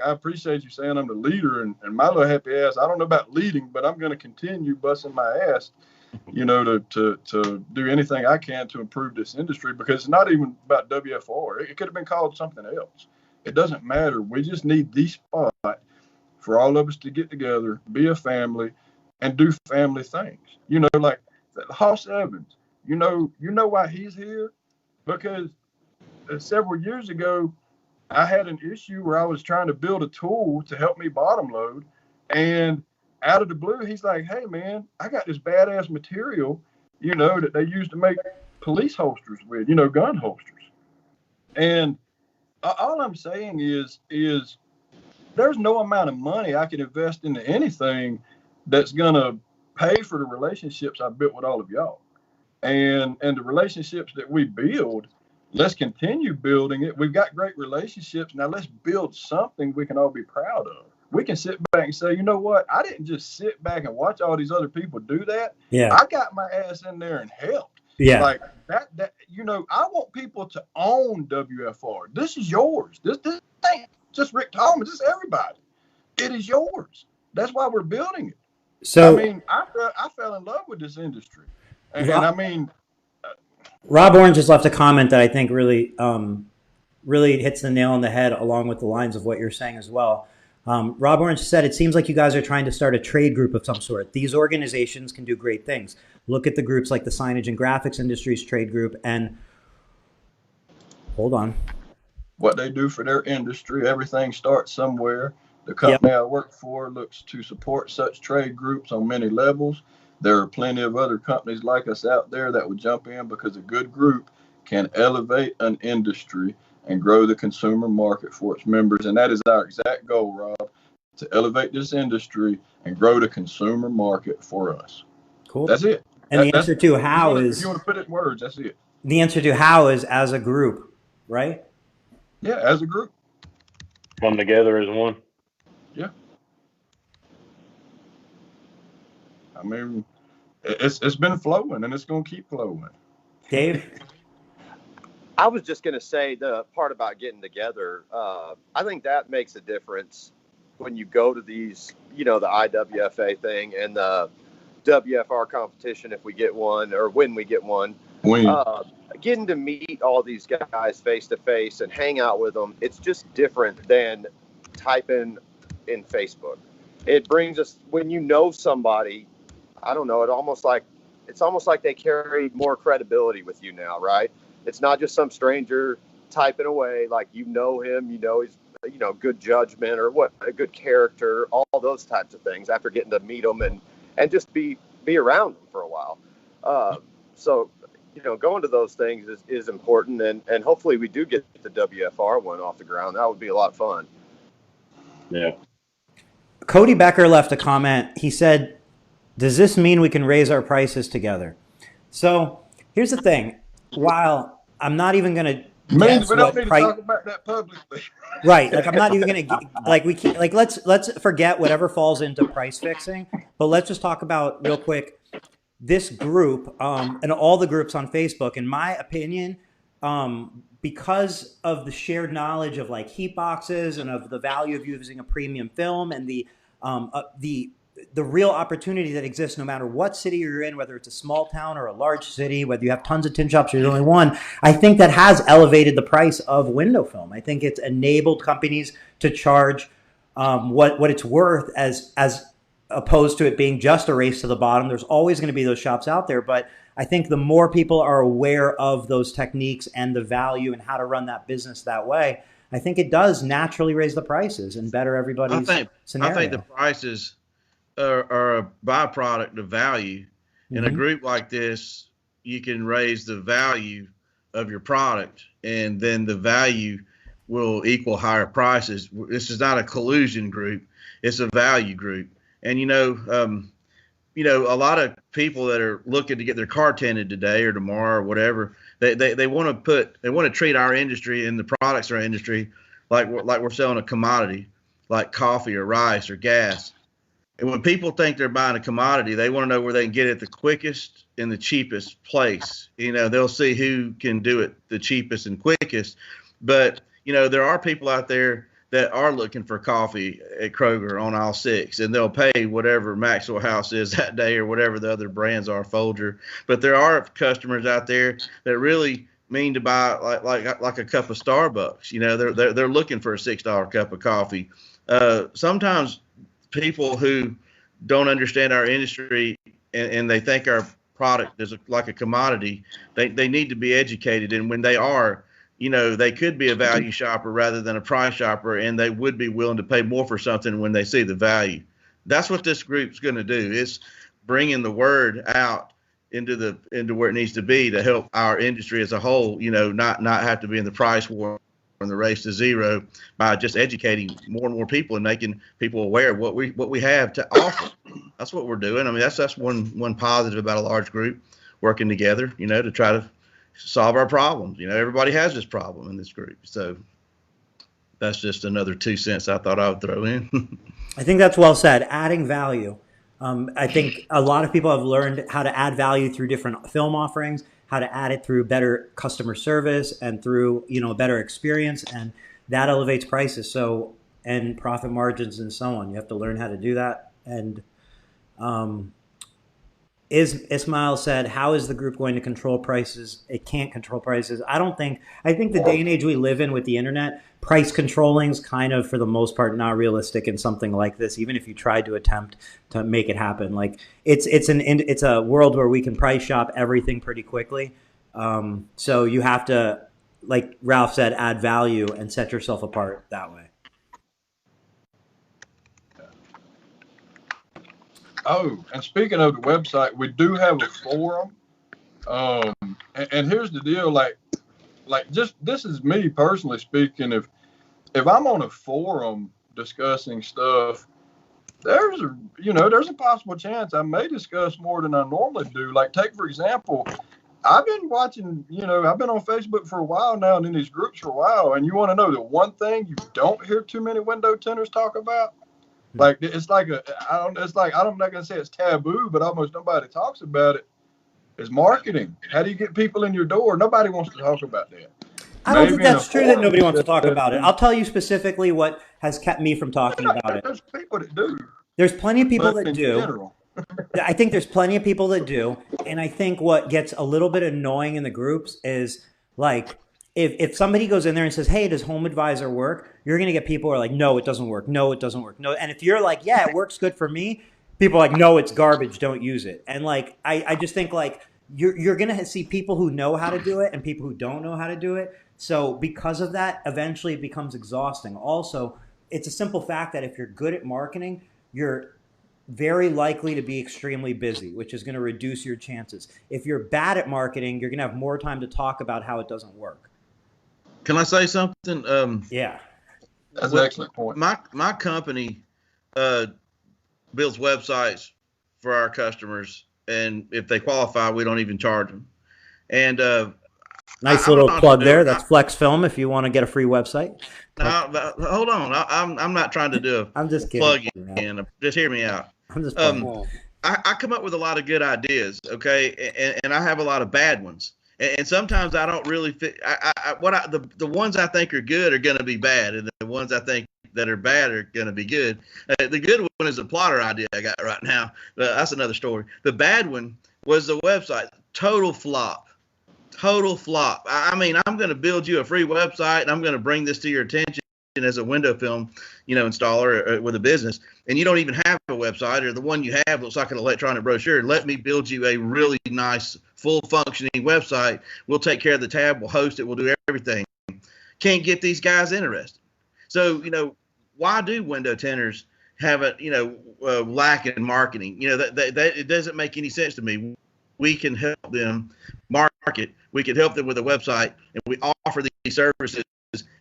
appreciate you saying I'm the leader and my little happy ass. I don't know about leading, but I'm going to continue busting my ass, to do anything I can to improve this industry, because it's not even about WFR. It could have been called something else. It doesn't matter. We just need the spot for all of us to get together, be a family, and do family things. Like Hoss Evans. You know why he's here? Because several years ago, I had an issue where I was trying to build a tool to help me bottom load, and out of the blue, he's like, hey, man, I got this badass material, that they use to make police holsters with, gun holsters. And all I'm saying is there's no amount of money I can invest into anything that's going to pay for the relationships I built with all of y'all. And the relationships that we build, let's continue building it. We've got great relationships. Now let's build something we can all be proud of. We can sit back and say, you know what? I didn't just sit back and watch all these other people do that. Yeah. I got my ass in there and helped. Yeah. Like that, I want people to own WFR. This is yours. This ain't just Rick Tallman. This is everybody. It is yours. That's why we're building it. So, I fell in love with this industry. And Rob Orange just left a comment that I think really hits the nail on the head, along with the lines of what you're saying as well. Rob Orange said, it seems like you guys are trying to start a trade group of some sort. These organizations can do great things. Look at the groups like the Signage and Graphics Industries Trade Group and hold on. What they do for their industry, everything starts somewhere. The company I work for looks to support such trade groups on many levels. There are plenty of other companies like us out there that would jump in because a good group can elevate an industry and grow the consumer market for its members. And that is our exact goal, Rob, to elevate this industry and grow the consumer market for us. Cool. That's it. And the answer to how if you want to put it in words, that's it. The answer to how is as a group, right? Yeah, as a group. Come together as one. Yeah. I mean, it's been flowing and it's going to keep flowing. Dave? I was just going to say the part about getting together. I think that makes a difference when you go to these, the IWFA thing and the WFR competition, if we get one or when we get one. Getting to meet all these guys face to face and hang out with them, it's just different than typing in Facebook. It brings us, when you know somebody, I don't know, it's almost like they carry more credibility with you now, right? It's not just some stranger typing away, like him, he's, good judgment or what, a good character, all those types of things after getting to meet them and just be around them for a while. So, going to those things is important, and hopefully we do get the WFR one off the ground. That would be a lot of fun. Yeah. Cody Becker left a comment. He said, does this mean we can raise our prices together? So here's the thing. While I'm not even going to guess we don't need to talk about that publicly. Right. Like I'm not even going to let's forget whatever falls into price fixing, but let's just talk about real quick this group and all the groups on Facebook. In my opinion, because of the shared knowledge of like heat boxes and of the value of using a premium film and the real opportunity that exists no matter what city you're in, whether it's a small town or a large city, whether you have tons of tint shops or you're the only one, I think that has elevated the price of window film. I think it's enabled companies to charge what it's worth as opposed to it being just a race to the bottom. There's always going to be those shops out there, but I think the more people are aware of those techniques and the value and how to run that business that way, I think it does naturally raise the prices and better everybody's scenario. I think the prices are a byproduct of value. In a group like this, you can raise the value of your product, and then the value will equal higher prices. This is not a collusion group; it's a value group. And a lot of people that are looking to get their car tinted today or tomorrow or whatever, they want to treat our industry and the products in our industry like we're selling a commodity, like coffee or rice or gas. And when people think they're buying a commodity, they want to know where they can get it the quickest and the cheapest place. They'll see who can do it the cheapest and quickest. But, there are people out there that are looking for coffee at Kroger on aisle 6, and they'll pay whatever Maxwell House is that day or whatever the other brands are, Folger. But there are customers out there that really mean to buy like a cup of Starbucks. They're looking for a $6 cup of coffee. Sometimes people who don't understand our industry and they think our product is like a commodity, they need to be educated. And when they are, they could be a value shopper rather than a price shopper, and they would be willing to pay more for something when they see the value. That's what this group's going to do. It's bringing the word out into where it needs to be to help our industry as a whole, not have to be in the price war and the race to zero, by just educating more and more people and making people aware of what we have to offer. That's what we're doing. I mean, that's one positive about a large group working together, to try to solve our problems. Everybody has this problem in this group. So that's just another 2 cents I thought I would throw in. I think that's well said. Adding value. I think a lot of people have learned how to add value through different film offerings, how to add it through better customer service and through, a better experience, and that elevates prices. So, and profit margins and so on. You have to learn how to do that. And Ismail said, how is the group going to control prices? It can't control prices. I think the day and age we live in with the internet, price controlling is kind of, for the most part, not realistic in something like this, even if you tried to attempt to make it happen. Like it's a world where we can price shop everything pretty quickly. So you have to, like Ralph said, add value and set yourself apart that way. Oh, and speaking of the website, we do have a forum. And here's the deal, like just this is me personally speaking. If I'm on a forum discussing stuff, there's a possible chance I may discuss more than I normally do. Like, take for example, I've been watching, I've been on Facebook for a while now and in these groups for a while. And you want to know the one thing you don't hear too many window tinters talk about? Like, it's like I'm not going to say it's taboo, but almost nobody talks about it. Is marketing. How do you get people in your door? Nobody wants to talk about that. I don't think Maybe in a that's true that forum nobody wants to talk about it. discussion. I'll tell you specifically what has kept me from talking about it. There's people that do, There's plenty of people but that in do. general. I think there's plenty of people that do. And I think what gets a little bit annoying in the groups is like if somebody goes in there and says, hey, does Home Advisor work? You're going to get people who are like, no, it doesn't work. No, it doesn't work. No. And if you're like, yeah, it works good for me, people are like, no, it's garbage. Don't use it. And like, I just think like you're going to see people who know how to do it and people who don't know how to do it. So because of that, eventually it becomes exhausting. Also, it's a simple fact that if you're good at marketing, you're very likely to be extremely busy, which is going to reduce your chances. If you're bad at marketing, you're going to have more time to talk about how it doesn't work. Can I say something? Yeah. That's an excellent point. My company builds websites for our customers, and if they qualify, we don't even charge them. And nice little plug there. That's Flex Film if you want to get a free website. No, hold on. I'm not trying to do a I'm just kidding. plug in. Just hear me out. I'm just I come up with a lot of good ideas, okay, and I have a lot of bad ones. And sometimes I don't really fit. The ones I think are good are going to be bad, and the ones I think that are bad are going to be good. The good one is a plotter idea I got right now. That's another story. The bad one was the website. Total flop. I mean, I'm going to build you a free website, and I'm going to bring this to your attention as a window film, installer with a business, and you don't even have a website, or the one you have looks like an electronic brochure. Let me build you a really nice, full functioning website. We'll take care of the tab. We'll host it. We'll do everything. Can't get these guys interested. So, why do window tinters have a, lack in marketing? That it doesn't make any sense to me. We can help them market. We can help them with a website, and we offer these services.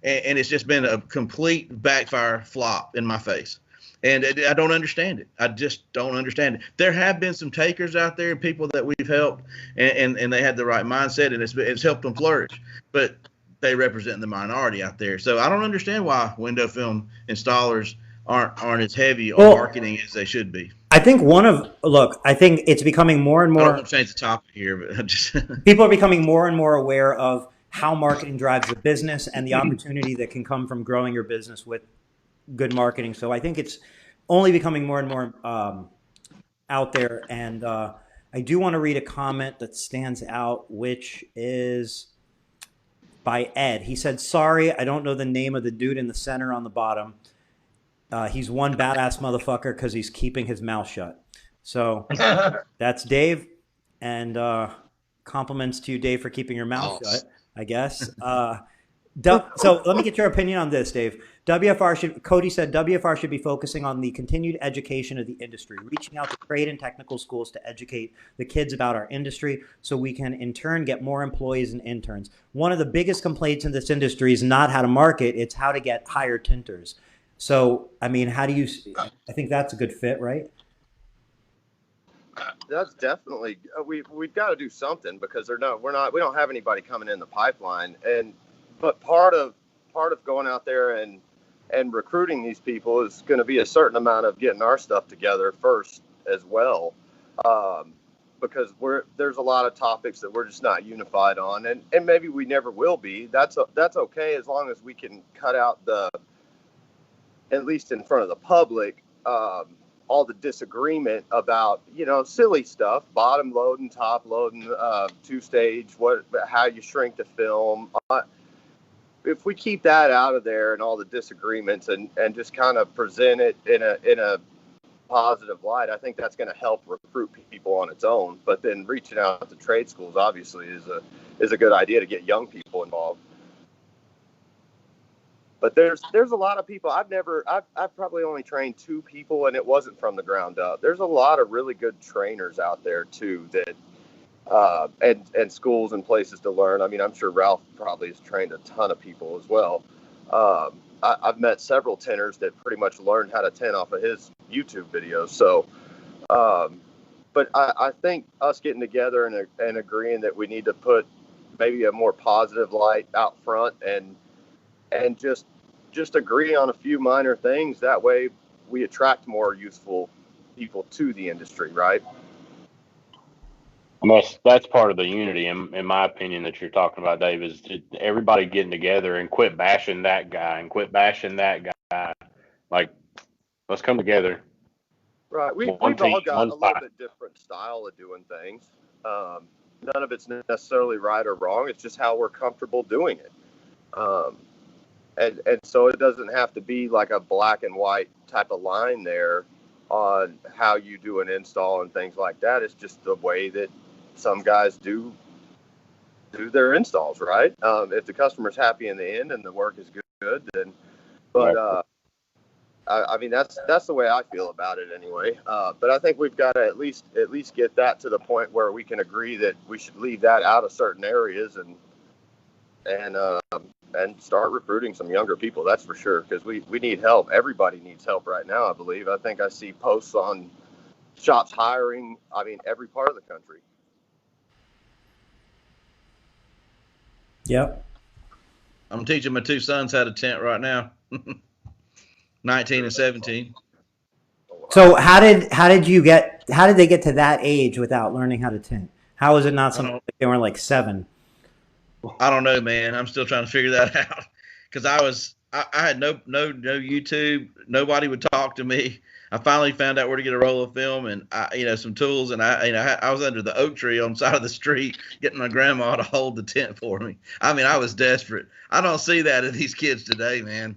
And it's just been a complete backfire flop in my face. And I don't understand it. I just don't understand it. There have been some takers out there and people that we've helped, and they had the right mindset, and it's helped them flourish. But they represent the minority out there. So I don't understand why window film installers aren't as heavy on marketing as they should be. I think I think it's becoming more and more. I don't want to change the topic here, but just people are becoming more and more aware of how marketing drives the business and the opportunity that can come from growing your business with good marketing. So I think it's only becoming more and more out there. And I do want to read a comment that stands out, which is by Ed. He said, sorry, I don't know the name of the dude in the center on the bottom. He's one badass motherfucker because he's keeping his mouth shut. So that's Dave. And compliments to you, Dave, for keeping your mouth shut, I guess. So let me get your opinion on this, Dave. Cody said WFR should be focusing on the continued education of the industry, reaching out to trade and technical schools to educate the kids about our industry so we can in turn get more employees and interns. One of the biggest complaints in this industry is not how to market, it's how to get hired tinters. So, I mean, I think that's a good fit, right? That's definitely we've got to do something because we don't have anybody coming in the pipeline, but part of going out there and recruiting these people is going to be a certain amount of getting our stuff together first as well, because there's a lot of topics that we're just not unified on, and maybe we never will be. That's okay as long as we can cut out at least in front of the public, all the disagreement about, silly stuff, bottom loading, top loading, two-stage, how you shrink the film. If we keep that out of there and all the disagreements and just kind of present it in a positive light, I think that's going to help recruit people on its own. But then reaching out to trade schools obviously is a good idea to get young people involved. But there's a lot of people. I've probably only trained 2 people, and it wasn't from the ground up. There's a lot of really good trainers out there too that and schools and places to learn. I mean, I'm sure Ralph probably has trained a ton of people as well. I've met several tinters that pretty much learned how to tint off of his YouTube videos. So, but I think us getting together and agreeing that we need to put maybe a more positive light out front and just agree on a few minor things. That way we attract more youthful people to the industry, right? And that's part of the unity, in my opinion, that you're talking about, Dave, is everybody getting together and quit bashing that guy and quit bashing that guy. Like, let's come together. Right. We've all got a little bit different style of doing things. None of it's necessarily right or wrong. It's just how we're comfortable doing it. And so it doesn't have to be like a black and white type of line there on how you do an install and things like that. It's just the way that some guys do their installs, right? If the customer's happy in the end and the work is good, then, but I mean that's the way I feel about it anyway. But I think we've got to at least get that to the point where we can agree that we should leave that out of certain areas and start recruiting some younger people. That's for sure, because we need help. Everybody needs help right now, I believe. I think I see posts on shops hiring. I mean, every part of the country. Yep. I'm teaching my two sons how to tint right now. 19 and 17. So how did they get to that age without learning how to tint? How is it not something like they were like 7? I don't know, man. I'm still trying to figure that out, because I had no YouTube. Nobody would talk to me. I finally found out where to get a roll of film and some tools, and I was under the oak tree on the side of the street getting my grandma to hold the tent for me. I mean, I was desperate. I don't see that in these kids today, man.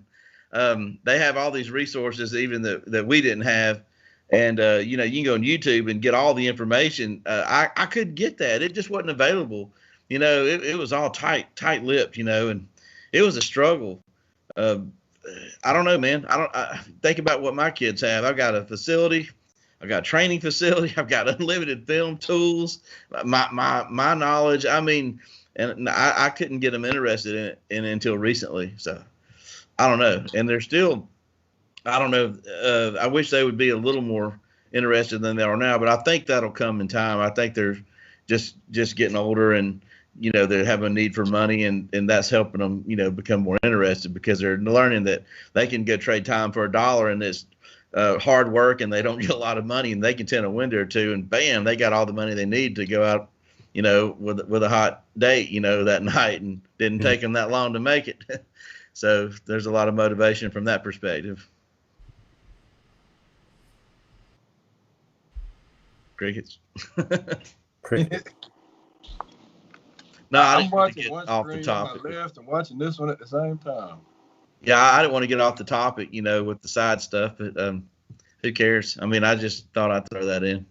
They have all these resources even that we didn't have, and you can go on YouTube and get all the information. I couldn't get that. It just wasn't available. It was all tight-lipped, and it was a struggle. I don't know, man. I think about what my kids have. I've got a facility, I've got a training facility, I've got unlimited film tools, my knowledge. I mean, and I couldn't get them interested in it until recently. So I don't know. And they're still, I don't know. I wish they would be a little more interested than they are now, but I think that'll come in time. I think they're just getting older, and they have a need for money, and that's helping them, become more interested, because they're learning that they can go trade time for $1, and it's hard work, and they don't get a lot of money, and they can tint a window or two, and bam, they got all the money they need to go out, with a hot date, that night, and didn't take them that long to make it. So there's a lot of motivation from that perspective. Crickets. Crickets. No, I I'm didn't want to watching get one off the screen topic. on my left and watching this one at the same time. Yeah, I didn't want to get off the topic, with the side stuff, but who cares? I mean, I just thought I'd throw that in.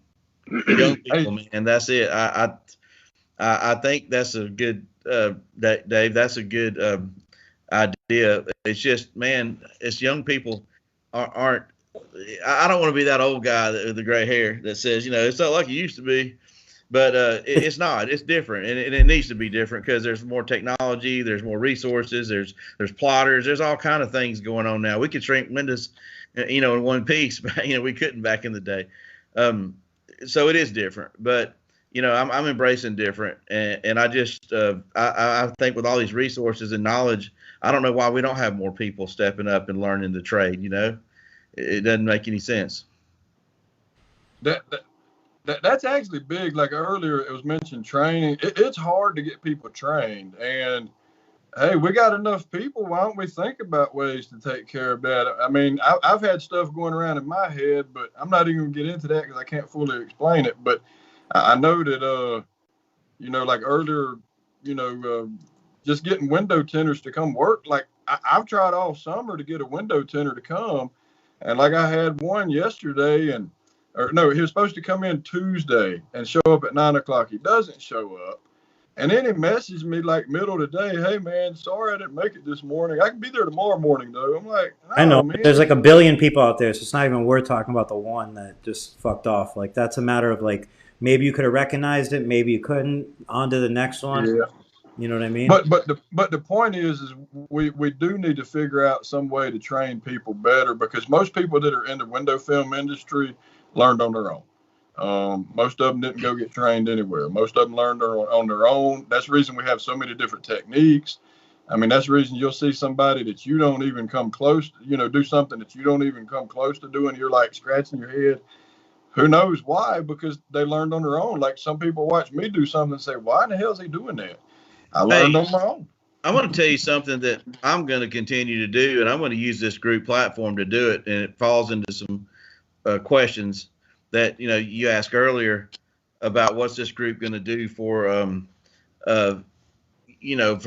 Young people, man, that's it. I think that's a good, Dave. That's a good idea. It's just, man, it's young people aren't. I don't want to be that old guy with the gray hair that says, it's not like it used to be. But it's not. It's different, and it needs to be different, because there's more technology, there's more resources, there's plotters, there's all kind of things going on now. We could shrink windows, in one piece, but we couldn't back in the day. So it is different, but I'm embracing different, and I just I think with all these resources and knowledge, I don't know why we don't have more people stepping up and learning the trade. It doesn't make any sense. That's actually big. Like earlier, it was mentioned training. It's hard to get people trained. And, hey, we got enough people. Why don't we think about ways to take care of that? I mean, I've had stuff going around in my head, but I'm not even going to get into that because I can't fully explain it. But I know that, like earlier, just getting window tinters to come work. Like I've tried all summer to get a window tinter to come. And like I had one yesterday, he was supposed to come in Tuesday and show up at 9:00. He doesn't show up. And then he messaged me like middle of the day, hey, man, sorry I didn't make it this morning. I can be there tomorrow morning, though. I'm like, I know. Man. There's like a billion people out there, so it's not even worth talking about the one that just fucked off. Like, that's a matter of, like, maybe you could have recognized it, maybe you couldn't. On to the next one. Yeah. You know what I mean? But the point is we do need to figure out some way to train people better, because most people that are in the window film industry learned on their own. Most of them didn't go get trained anywhere. Most of them learned on their own. That's the reason we have so many different techniques. I mean, that's the reason you'll see somebody that you don't even come close to, do something that you don't even come close to doing. You're like scratching your head. Who knows why? Because they learned on their own. Like, some people watch me do something and say, why in the hell is he doing that? I learned on my own. I want to tell you something that I'm going to continue to do, and I'm going to use this group platform to do it. And it falls into some questions that, you asked earlier about what's this group going to do for, for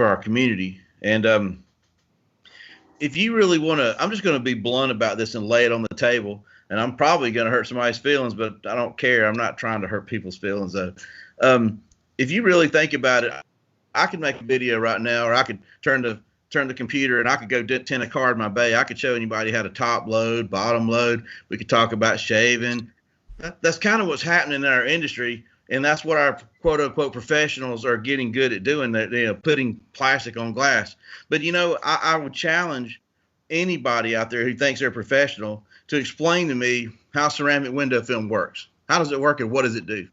our community. And if you really want to, I'm just going to be blunt about this and lay it on the table. And I'm probably going to hurt somebody's feelings, but I don't care. I'm not trying to hurt people's feelings, though. If you really think about it, I could make a video right now, or I could turn the computer and I could go tint a car in my bay. I could show anybody how to top load, bottom load. We could talk about shaving. That's kind of what's happening in our industry, and that's what our quote unquote professionals are getting good at doing. That putting plastic on glass. But I would challenge anybody out there who thinks they're professional to explain to me how ceramic window film works. How does it work, and what does it do?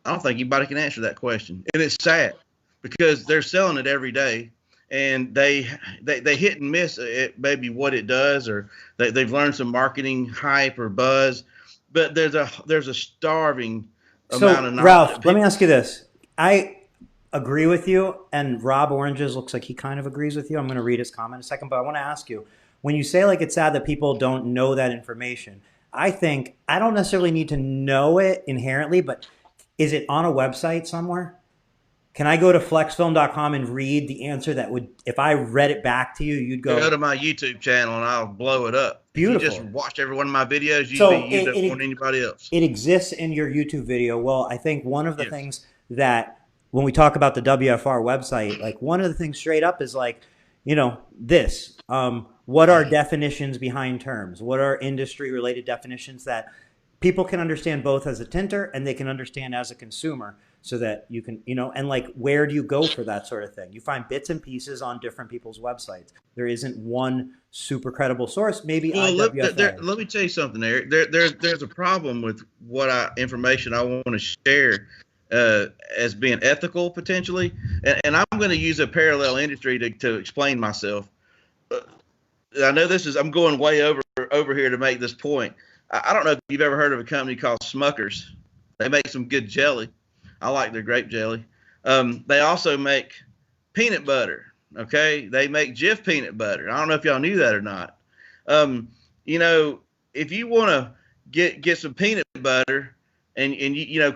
I don't think anybody can answer that question, and it's sad, because they're selling it every day, and they hit and miss it, maybe what it does, or they've learned some marketing hype or buzz, but there's a starving amount of knowledge. Ralph, let me ask you this. I agree with you, and Rob Oranges looks like he kind of agrees with you. I'm going to read his comment in a second, but I want to ask you, when you say like it's sad that people don't know that information, I think I don't necessarily need to know it inherently, but is it on a website somewhere? Can I go to flexfilm.com and read the answer that would, if I read it back to you, you'd go to my YouTube channel and I'll blow it up. Beautiful. If you just watched every one of my videos, you'd be used up more than anybody else. It exists in your YouTube video. Well, I think one of the things that when we talk about the WFR website, like one of the things straight up is like, this. What are definitions behind terms? What are industry related definitions that people can understand both as a tinter and they can understand as a consumer, so that you can, and like, where do you go for that sort of thing? You find bits and pieces on different people's websites. There isn't one super credible source. Maybe IWFA. Let me tell you something, Eric. There's a problem with what information I want to share as being ethical potentially, and I'm going to use a parallel industry to explain myself. I know I'm going way over here to make this point. I don't know if you've ever heard of a company called Smuckers. They make some good jelly. I like their grape jelly. They also make peanut butter. Okay, they make Jif peanut butter. I don't know if y'all knew that or not. If you want to get some peanut butter, and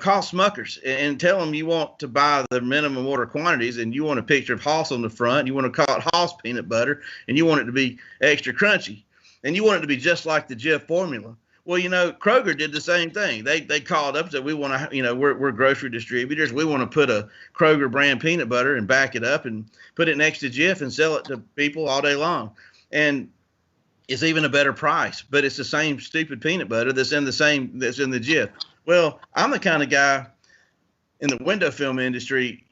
call Smuckers and tell them you want to buy the minimum order quantities, and you want a picture of Hoss on the front, you want to call it Hoss peanut butter, and you want it to be extra crunchy, and you want it to be just like the Jif formula. Well, Kroger did the same thing. They called up and said, we want to, we're grocery distributors. We want to put a Kroger brand peanut butter and back it up and put it next to Jif and sell it to people all day long. And it's even a better price, but it's the same stupid peanut butter that's in the Jif. Well, I'm the kind of guy in the window film industry,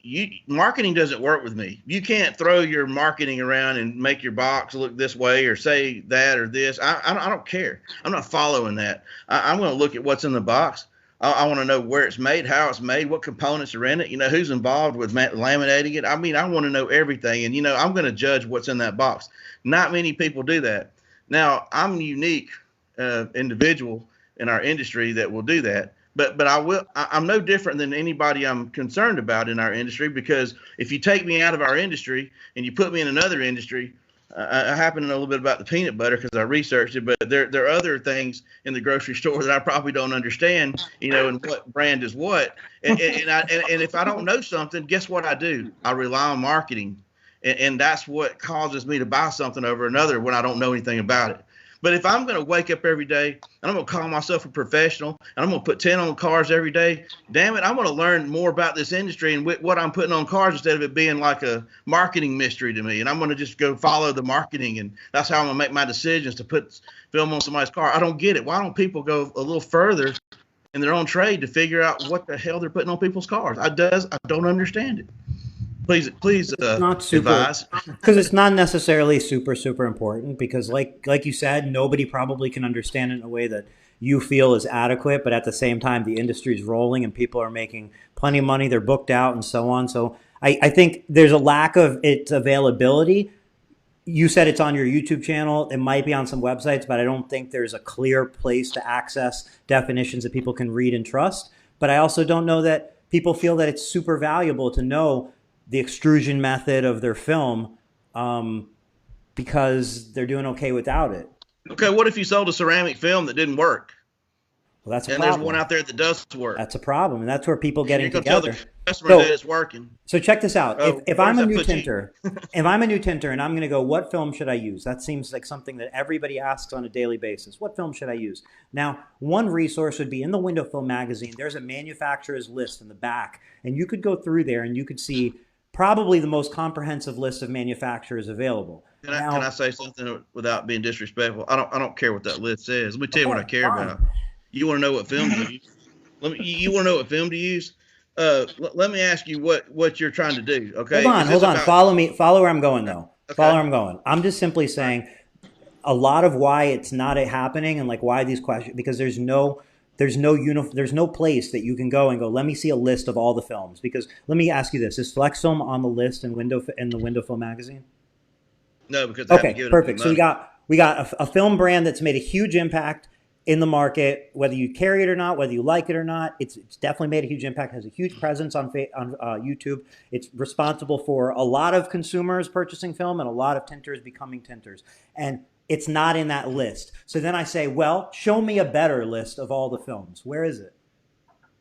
marketing doesn't work with me. You can't throw your marketing around and make your box look this way or say that or this. I don't care. I'm not following that. I'm going to look at what's in the box. I want to know where it's made, how it's made, what components are in it, who's involved with laminating it. I mean, I want to know everything. And, I'm going to judge what's in that box. Not many people do that. Now, I'm a unique individual in our industry that will do that. But I'm no different than anybody I'm concerned about in our industry, because if you take me out of our industry and you put me in another industry, I happen to know a little bit about the peanut butter because I researched it, but there are other things in the grocery store that I probably don't understand, and what brand is what. And if I don't know something, guess what I do? I rely on marketing. And that's what causes me to buy something over another when I don't know anything about it. But if I'm going to wake up every day and I'm going to call myself a professional and I'm going to put 10 on cars every day, damn it, I'm going to learn more about this industry and what I'm putting on cars instead of it being like a marketing mystery to me. And I'm going to just go follow the marketing, and that's how I'm going to make my decisions to put film on somebody's car. I don't get it. Why don't people go a little further in their own trade to figure out what the hell they're putting on people's cars? I don't understand it. Please Not super, advise. because it's not necessarily super important, because like you said, nobody probably can understand it in a way that you feel is adequate, but at the same time the industry is rolling and people are making plenty of money, they're booked out and so on. So I think there's a lack of its availability. You said it's on your YouTube channel. It might be on some websites, but I don't think there's a clear place to access definitions that people can read and trust. But I also don't know that people feel that it's super valuable to know the extrusion method of their film, because they're doing okay without it. Okay, what if you sold a ceramic film that didn't work? Well, that's a And problem. there's one out there that does work. That's a problem, and that's where people And getting you're gonna together. tell the customer that it's working. So check this out. If where I'm does a that new put you? tinter, if I'm a new tinter and I'm going to go, what film should I use? That seems like something that everybody asks on a daily basis. What film should I use? Now, one resource would be in the Window Film magazine. There's a manufacturer's list in the back, and you could go through there and you could see probably the most comprehensive list of manufacturers available. Can I say something without being disrespectful? I don't care what that list says. Let me tell you what I care about. You want to know what film to use? You want to know what film to use? Let me ask you what you're trying to do. Okay. Hold on. Follow me. Follow where I'm going, though. Okay. Follow where I'm going. I'm just simply saying a lot of why it's not happening and like why these questions, because there's no place that you can go and go, let me see a list of all the films. Because let me ask you this: is Flex Film on the list in the Window Film magazine? No, because they haven't given perfect. it So we got a film brand that's made a huge impact in the market, whether you carry it or not, whether you like it or not. It's definitely made a huge impact. Has a huge presence on YouTube. It's responsible for a lot of consumers purchasing film and a lot of tinters becoming tinters. And it's not in that list. So then I say, well, show me a better list of all the films. Where is it?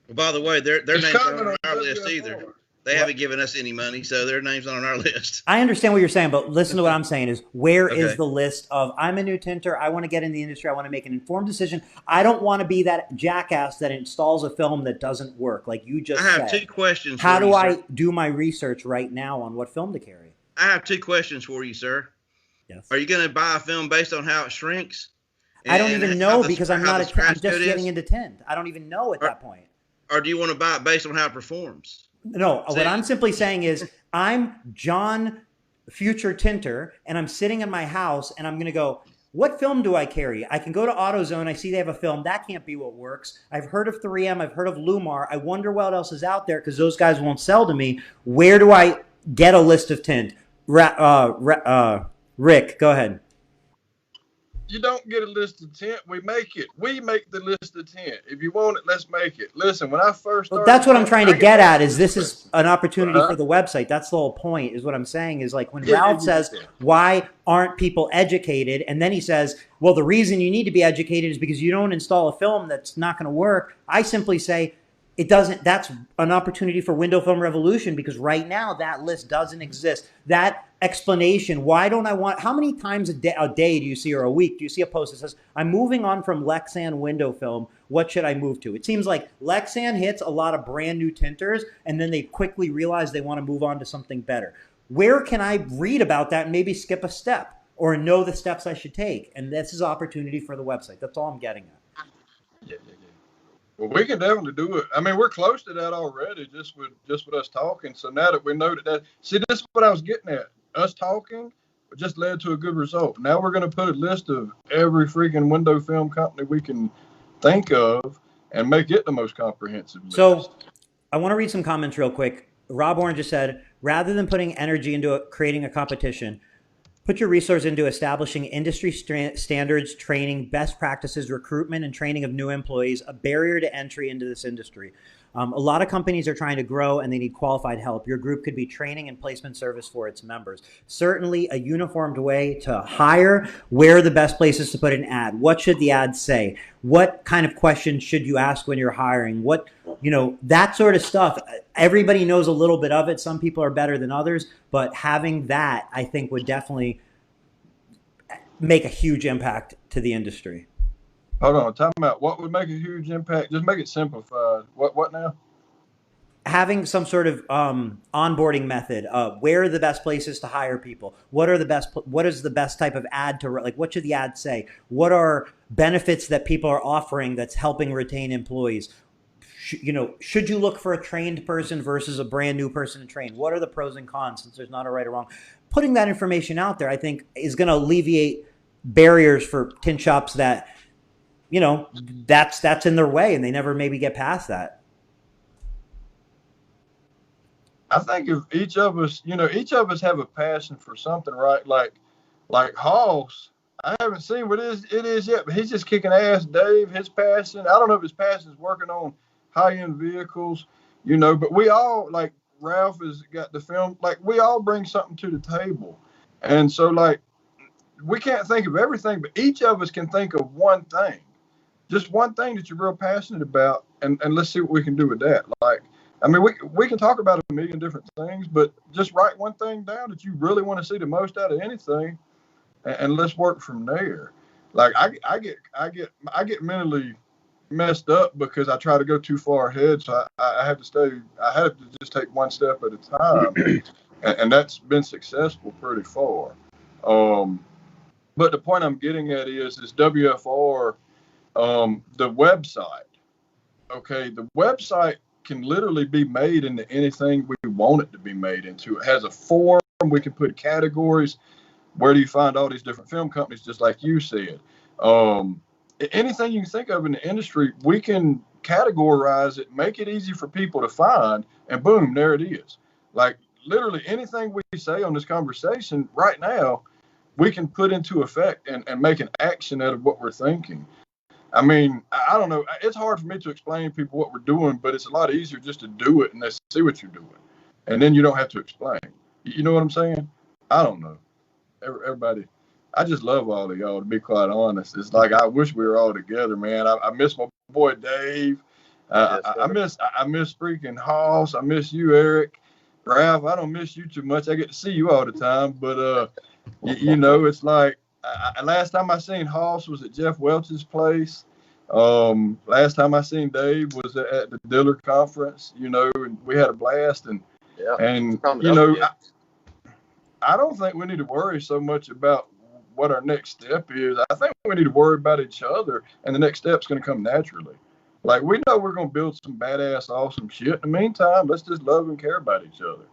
Well, by the way, their names aren't on our list WFR. either. They haven't given us any money, so their name's not on our list. I understand what you're saying, but listen to what I'm saying is, where is Okay. the list of, I'm a new tinter, I want to get in the industry, I want to make an informed decision. I don't want to be that jackass that installs a film that doesn't work, like you just I have said. two questions How for do you, I sir. do my research right now on what film to carry? I have two questions for you, sir. Yes. Are you going to buy a film based on how it shrinks? I don't And even how know the- because I'm how not the I'm scratch just code getting is? into tint. I don't even know at that point. Or do you want to buy it based on how it performs? No, See? what I'm simply saying is I'm John, future tinter, and I'm sitting in my house and I'm going to go, what film do I carry? I can go to AutoZone. I see they have a film. That can't be what works. I've heard of 3M. I've heard of Lumar. I wonder what else is out there because those guys won't sell to me. Where do I get a list of tint? Rick, go ahead. You don't get a list of tint. We make it. We make the list of tint. If you want it, let's make it. Listen, when I first started, That's what I'm trying to get at. Is this is an opportunity Uh-huh. for the website? That's the whole point. Is what I'm saying is like when Yeah, Ralph yeah, says, yeah. "Why aren't people educated?" and then he says, "Well, the reason you need to be educated is because you don't install a film that's not going to work." I simply say, it doesn't. That's an opportunity for Window Film Revolution because right now that list doesn't exist. That explanation. Why don't I want? How many times a day do you see, or a week, do you see a post that says, "I'm moving on from Lexan window film. What should I move to?" It seems like Lexan hits a lot of brand new tinters, and then they quickly realize they want to move on to something better. Where can I read about that and maybe skip a step or know the steps I should take? And this is opportunity for the website. That's all I'm getting at. Yeah. Well, we can definitely do it. I mean, we're close to that already, just with us talking. So now that we know see, this is what I was getting at. Us talking just led to a good result. Now we're going to put a list of every freaking window film company we can think of and make it the most comprehensive list. So I want to read some comments real quick. Rob Warren just said, rather than putting energy into creating a competition, put your resource into establishing industry standards, training, best practices, recruitment, and training of new employees, a barrier to entry into this industry. A lot of companies are trying to grow and they need qualified help. Your group could be training and placement service for its members. Certainly a uniformed way to hire. Where are the best places to put an ad? What should the ad say? What kind of questions should you ask when you're hiring? That sort of stuff. Everybody knows a little bit of it. Some people are better than others, but having that, I think, would definitely make a huge impact to the industry. Hold on, time out. What would make a huge impact? Just make it simplified. What now? Having some sort of onboarding method. Where are the best places to hire people? What is the best type of ad to, like, what should the ad say? What are benefits that people are offering that's helping retain employees? should you look for a trained person versus a brand new person to train? What are the pros and cons, since there's not a right or wrong? Putting that information out there, I think, is going to alleviate barriers for tint shops that, that's in their way and they never maybe get past that. I think if each of us have a passion for something, right? Like Hoss, I haven't seen what it is yet, but he's just kicking ass. Dave, his passion, I don't know if his passion is working on high-end vehicles, but we all, like Ralph has got the film, like we all bring something to the table. And so, like, we can't think of everything, but each of us can think of one thing, just one thing that you're real passionate about, and let's see what we can do with that. Like, I mean, we can talk about a million different things, but just write one thing down that you really want to see the most out of anything, and let's work from there. Like, I get mentally messed up because I try to go too far ahead, so I have to just take one step at a time, and that's been successful pretty far. But the point I'm getting at is WFR, the website. Okay, the website can literally be made into anything we want it to be made into. It has a forum. We can put categories. Where do you find all these different film companies, just like you said? Anything you can think of in the industry, we can categorize it, make it easy for people to find, and boom, there it is. Like, literally anything we say on this conversation right now, we can put into effect and make an action out of what we're thinking. I mean, I don't know. It's hard for me to explain to people what we're doing, but it's a lot easier just to do it and they see what you're doing. And then you don't have to explain. You know what I'm saying? I don't know. Everybody, I just love all of y'all, to be quite honest. It's like, I wish we were all together, man. I miss my boy Dave. I miss freaking Hoss. I miss you, Eric. Ralph, I don't miss you too much. I get to see you all the time, but it's like, last time I seen Hoss was at Jeff Welch's place. Last time I seen Dave was at the Dillard conference, and we had a blast. And I don't think we need to worry so much about what our next step is. I think we need to worry about each other, and the next step's going to come naturally. Like, we know we're going to build some badass, awesome shit. In the meantime, let's just love and care about each other.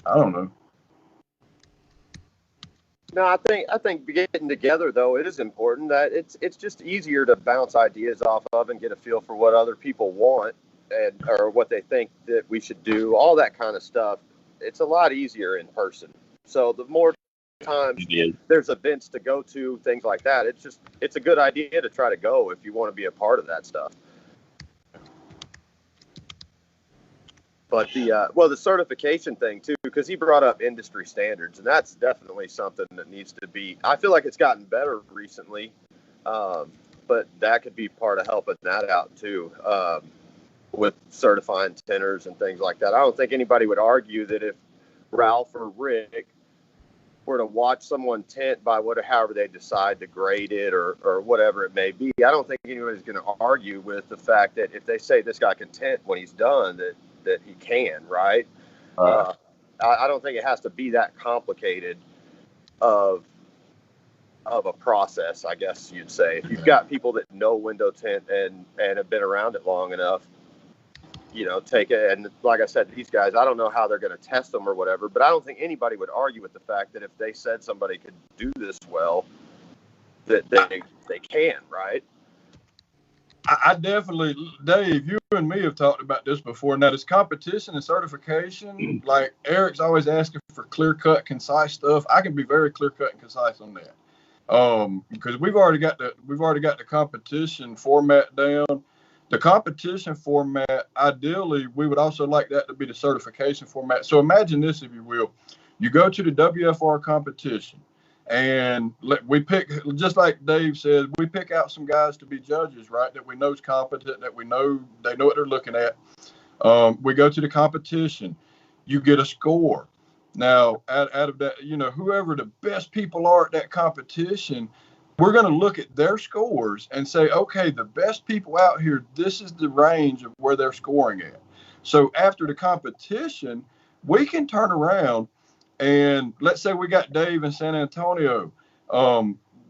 I don't know. No, I think getting together, though, it is important. That it's just easier to bounce ideas off of and get a feel for what other people want or what they think that we should do, all that kind of stuff. It's a lot easier in person. So the more times there's events to go to, things like that, it's a good idea to try to go if you want to be a part of that stuff. But the certification thing too, because he brought up industry standards, and that's definitely something that needs to be. I feel like it's gotten better recently, but that could be part of helping that out too, with certifying tinters and things like that. I don't think anybody would argue that if Ralph or Rick were to watch someone tint by however they decide to grade it or whatever it may be, I don't think anybody's going to argue with the fact that if they say this guy can tint when he's done, that he can, right? I don't think it has to be that complicated of a process, I guess you'd say. If you've got people that know window tint and have been around it long enough, take it. And like I said, these guys, I don't know how they're going to test them or whatever, but I don't think anybody would argue with the fact that if they said somebody could do this well, that they can, right? I definitely, Dave, you and me have talked about this before. Now, this competition and certification, like Eric's always asking for clear-cut, concise stuff. I can be very clear-cut and concise on that, because we've already got the competition format down. The competition format, ideally, we would also like that to be the certification format. So imagine this, if you will. You go to the WFR competition, and we pick, just like Dave said, we pick out some guys to be judges, right, that we know is competent, that we know they know what they're looking at. We go to the competition. You get a score. Now, out of that, whoever the best people are at that competition, we're going to look at their scores and say, okay, the best people out here, this is the range of where they're scoring at. So after the competition, we can turn around and let's say we got Dave in San Antonio.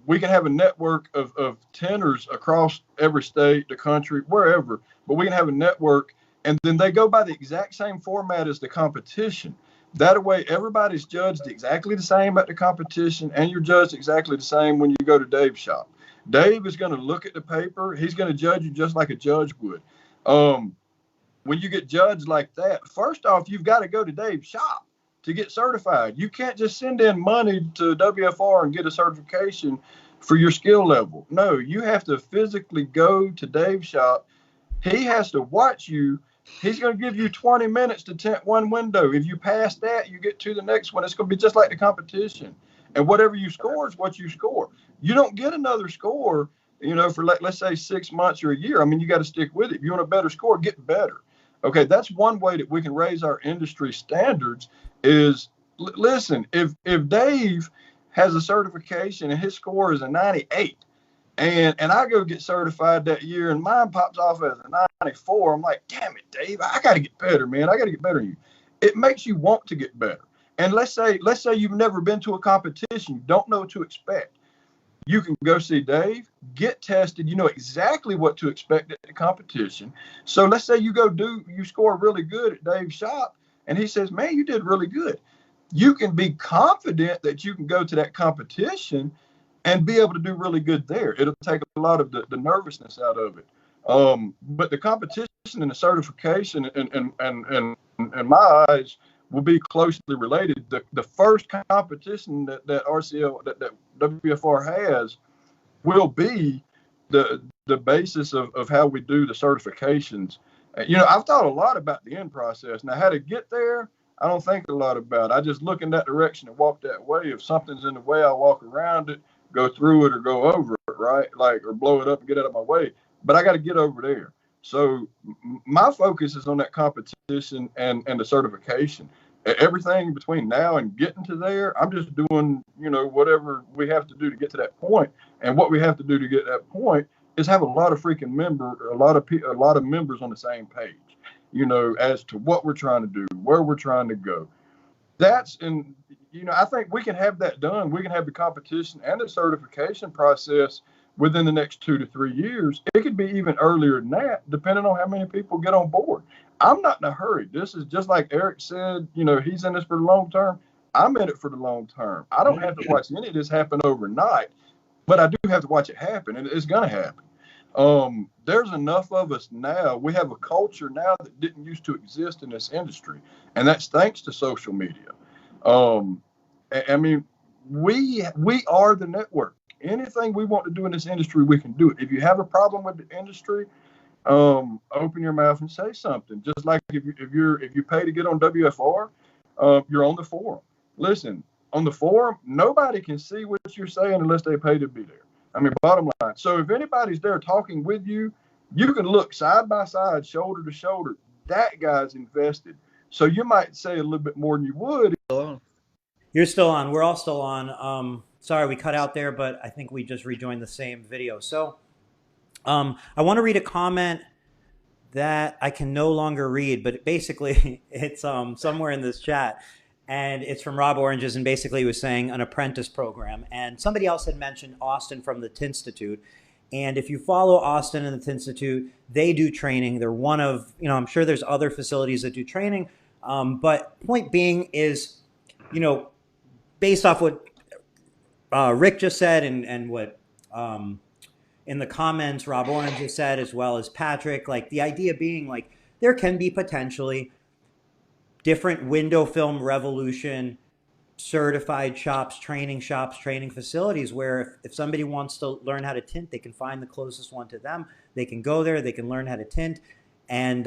we can have a network of tinters across every state, the country, wherever, but we can have a network, and then they go by the exact same format as the competition. That way, everybody's judged exactly the same at the competition, and you're judged exactly the same when you go to Dave's shop. Dave is going to look at the paper. He's going to judge you just like a judge would. When you get judged like that, first off, you've got to go to Dave's shop to get certified. You can't just send in money to WFR and get a certification for your skill level. No, you have to physically go to Dave's shop. He has to watch you. He's going to give you 20 minutes to tint one window. If you pass that, you get to the next one. It's going to be just like the competition. And whatever you score is what you score. You don't get another score, for let's say 6 months or a year. I mean, you got to stick with it. If you want a better score, get better. Okay, that's one way that we can raise our industry standards is, listen, if Dave has a certification and his score is a 98, and I go get certified that year and mine pops off as a 94, I'm like, damn it, Dave, I got to get better, man. I got to get better than you. It makes you want to get better. And let's say you've never been to a competition, you don't know what to expect. You can go see Dave, get tested. You know exactly what to expect at the competition. So let's say you score really good at Dave's shop, and he says, man, you did really good. You can be confident that you can go to that competition and be able to do really good there. It'll take a lot of the nervousness out of it. But the competition and the certification, in my eyes, will be closely related. The first competition that RCL, that WFR has, will be the basis of how we do the certifications. I've thought a lot about the end process. Now, how to get there, I don't think a lot about. I just look in that direction and walk that way. If something's in the way, I walk around it, go through it, or go over it, right? Or blow it up and get out of my way. But I got to get over there. So my focus is on that competition and the certification. Everything between now and getting to there, I'm just doing, whatever we have to do to get to that point. And what we have to do to get to that point is have a lot of a lot of members on the same page, as to what we're trying to do, where we're trying to go. I think we can have that done. We can have the competition and the certification process within the next 2 to 3 years. It could be even earlier than that, depending on how many people get on board. I'm not in a hurry. This is just like Eric said, he's in this for the long term. I'm in it for the long term. I don't have to watch any of this happen overnight, but I do have to watch it happen, and it's going to happen. There's enough of us now. We have a culture now that didn't used to exist in this industry, and that's thanks to social media. I mean, we are the network. Anything we want to do in this industry, we can do it. If you have a problem with the industry, open your mouth and say something. Just like if you pay to get on WFR, you're on the forum. Listen, on the forum, nobody can see what you're saying unless they pay to be there. I mean, bottom line. So if anybody's there talking with you, you can look side by side, shoulder to shoulder. That guy's invested. So you might say a little bit more than you would. You're still on. We're all still on. Sorry, we cut out there, but I think we just rejoined the same video. So I want to read a comment that I can no longer read, but basically it's somewhere in this chat. And it's from Rob Oranges, and basically he was saying an apprentice program. And somebody else had mentioned Austin from the Tint Institute. And if you follow Austin and the Tint Institute, they do training. They're one of, I'm sure there's other facilities that do training. But point being is, based off what Rick just said and what in the comments Rob Orange just said, as well as Patrick, like the idea being like there can be potentially different window film revolution certified shops, training facilities where if somebody wants to learn how to tint, they can find the closest one to them. They can go there, they can learn how to tint. And,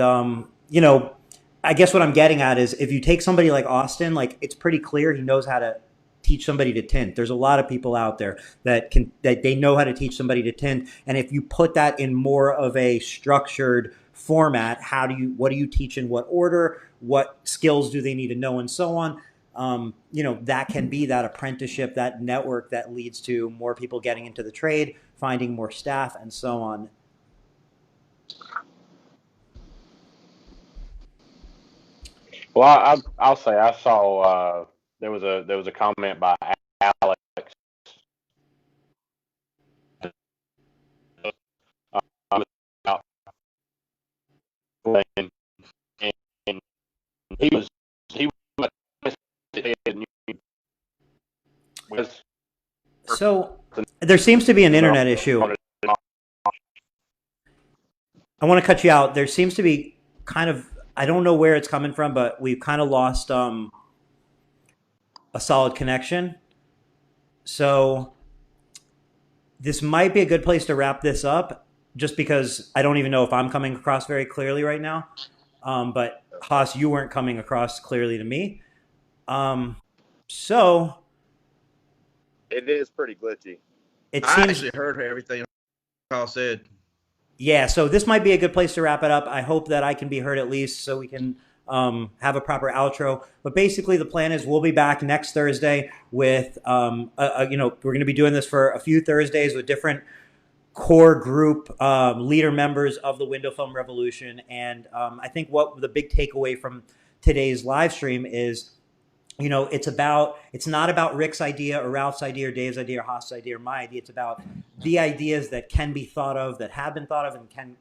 I guess what I'm getting at is if you take somebody like Austin, like it's pretty clear he knows how to teach somebody to tint. There's a lot of people out there that they know how to teach somebody to tint. And if you put that in more of a structured format, what do you teach in what order? What skills do they need to know, and so on? That can be that apprenticeship, that network that leads to more people getting into the trade, finding more staff, and so on. Well, I'll say I saw there was a comment by Alex So there seems to be an internet issue. I want to cut you out. There seems to be kind of, I don't know where it's coming from, but we've kind of lost a solid connection. So this might be a good place to wrap this up, just because I don't even know if I'm coming across very clearly right now. But Haas, you weren't coming across clearly to me. So it is pretty glitchy. I actually heard everything Carl said. Yeah, so this might be a good place to wrap it up. I hope that I can be heard at least, so we can have a proper outro. But basically, the plan is we'll be back next Thursday with, we're going to be doing this for a few Thursdays with different core group leader members of the Window Film Revolution. And I think what the big takeaway from today's live stream is, it's not about Rick's idea or Ralph's idea or Dave's idea or Haas's idea or my idea. It's about the ideas that can be thought of, that have been thought of, and can,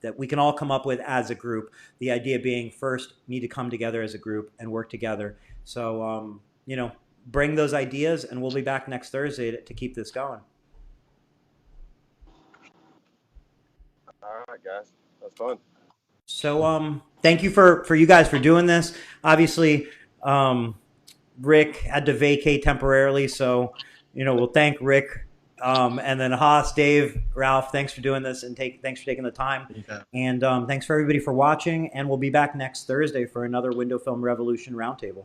that we can all come up with as a group. The idea being, first, need to come together as a group and work together. So, bring those ideas, and we'll be back next Thursday to keep this going. All right, guys. That's fun. So, thank you for you guys for doing this. Obviously, Rick had to vacate temporarily, so we'll thank Rick, and then Haas, Dave, Ralph. Thanks for doing this, and thanks for taking the time. Okay. And thanks for everybody for watching. And we'll be back next Thursday for another Window Film Revolution Roundtable.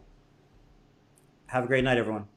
Have a great night, everyone.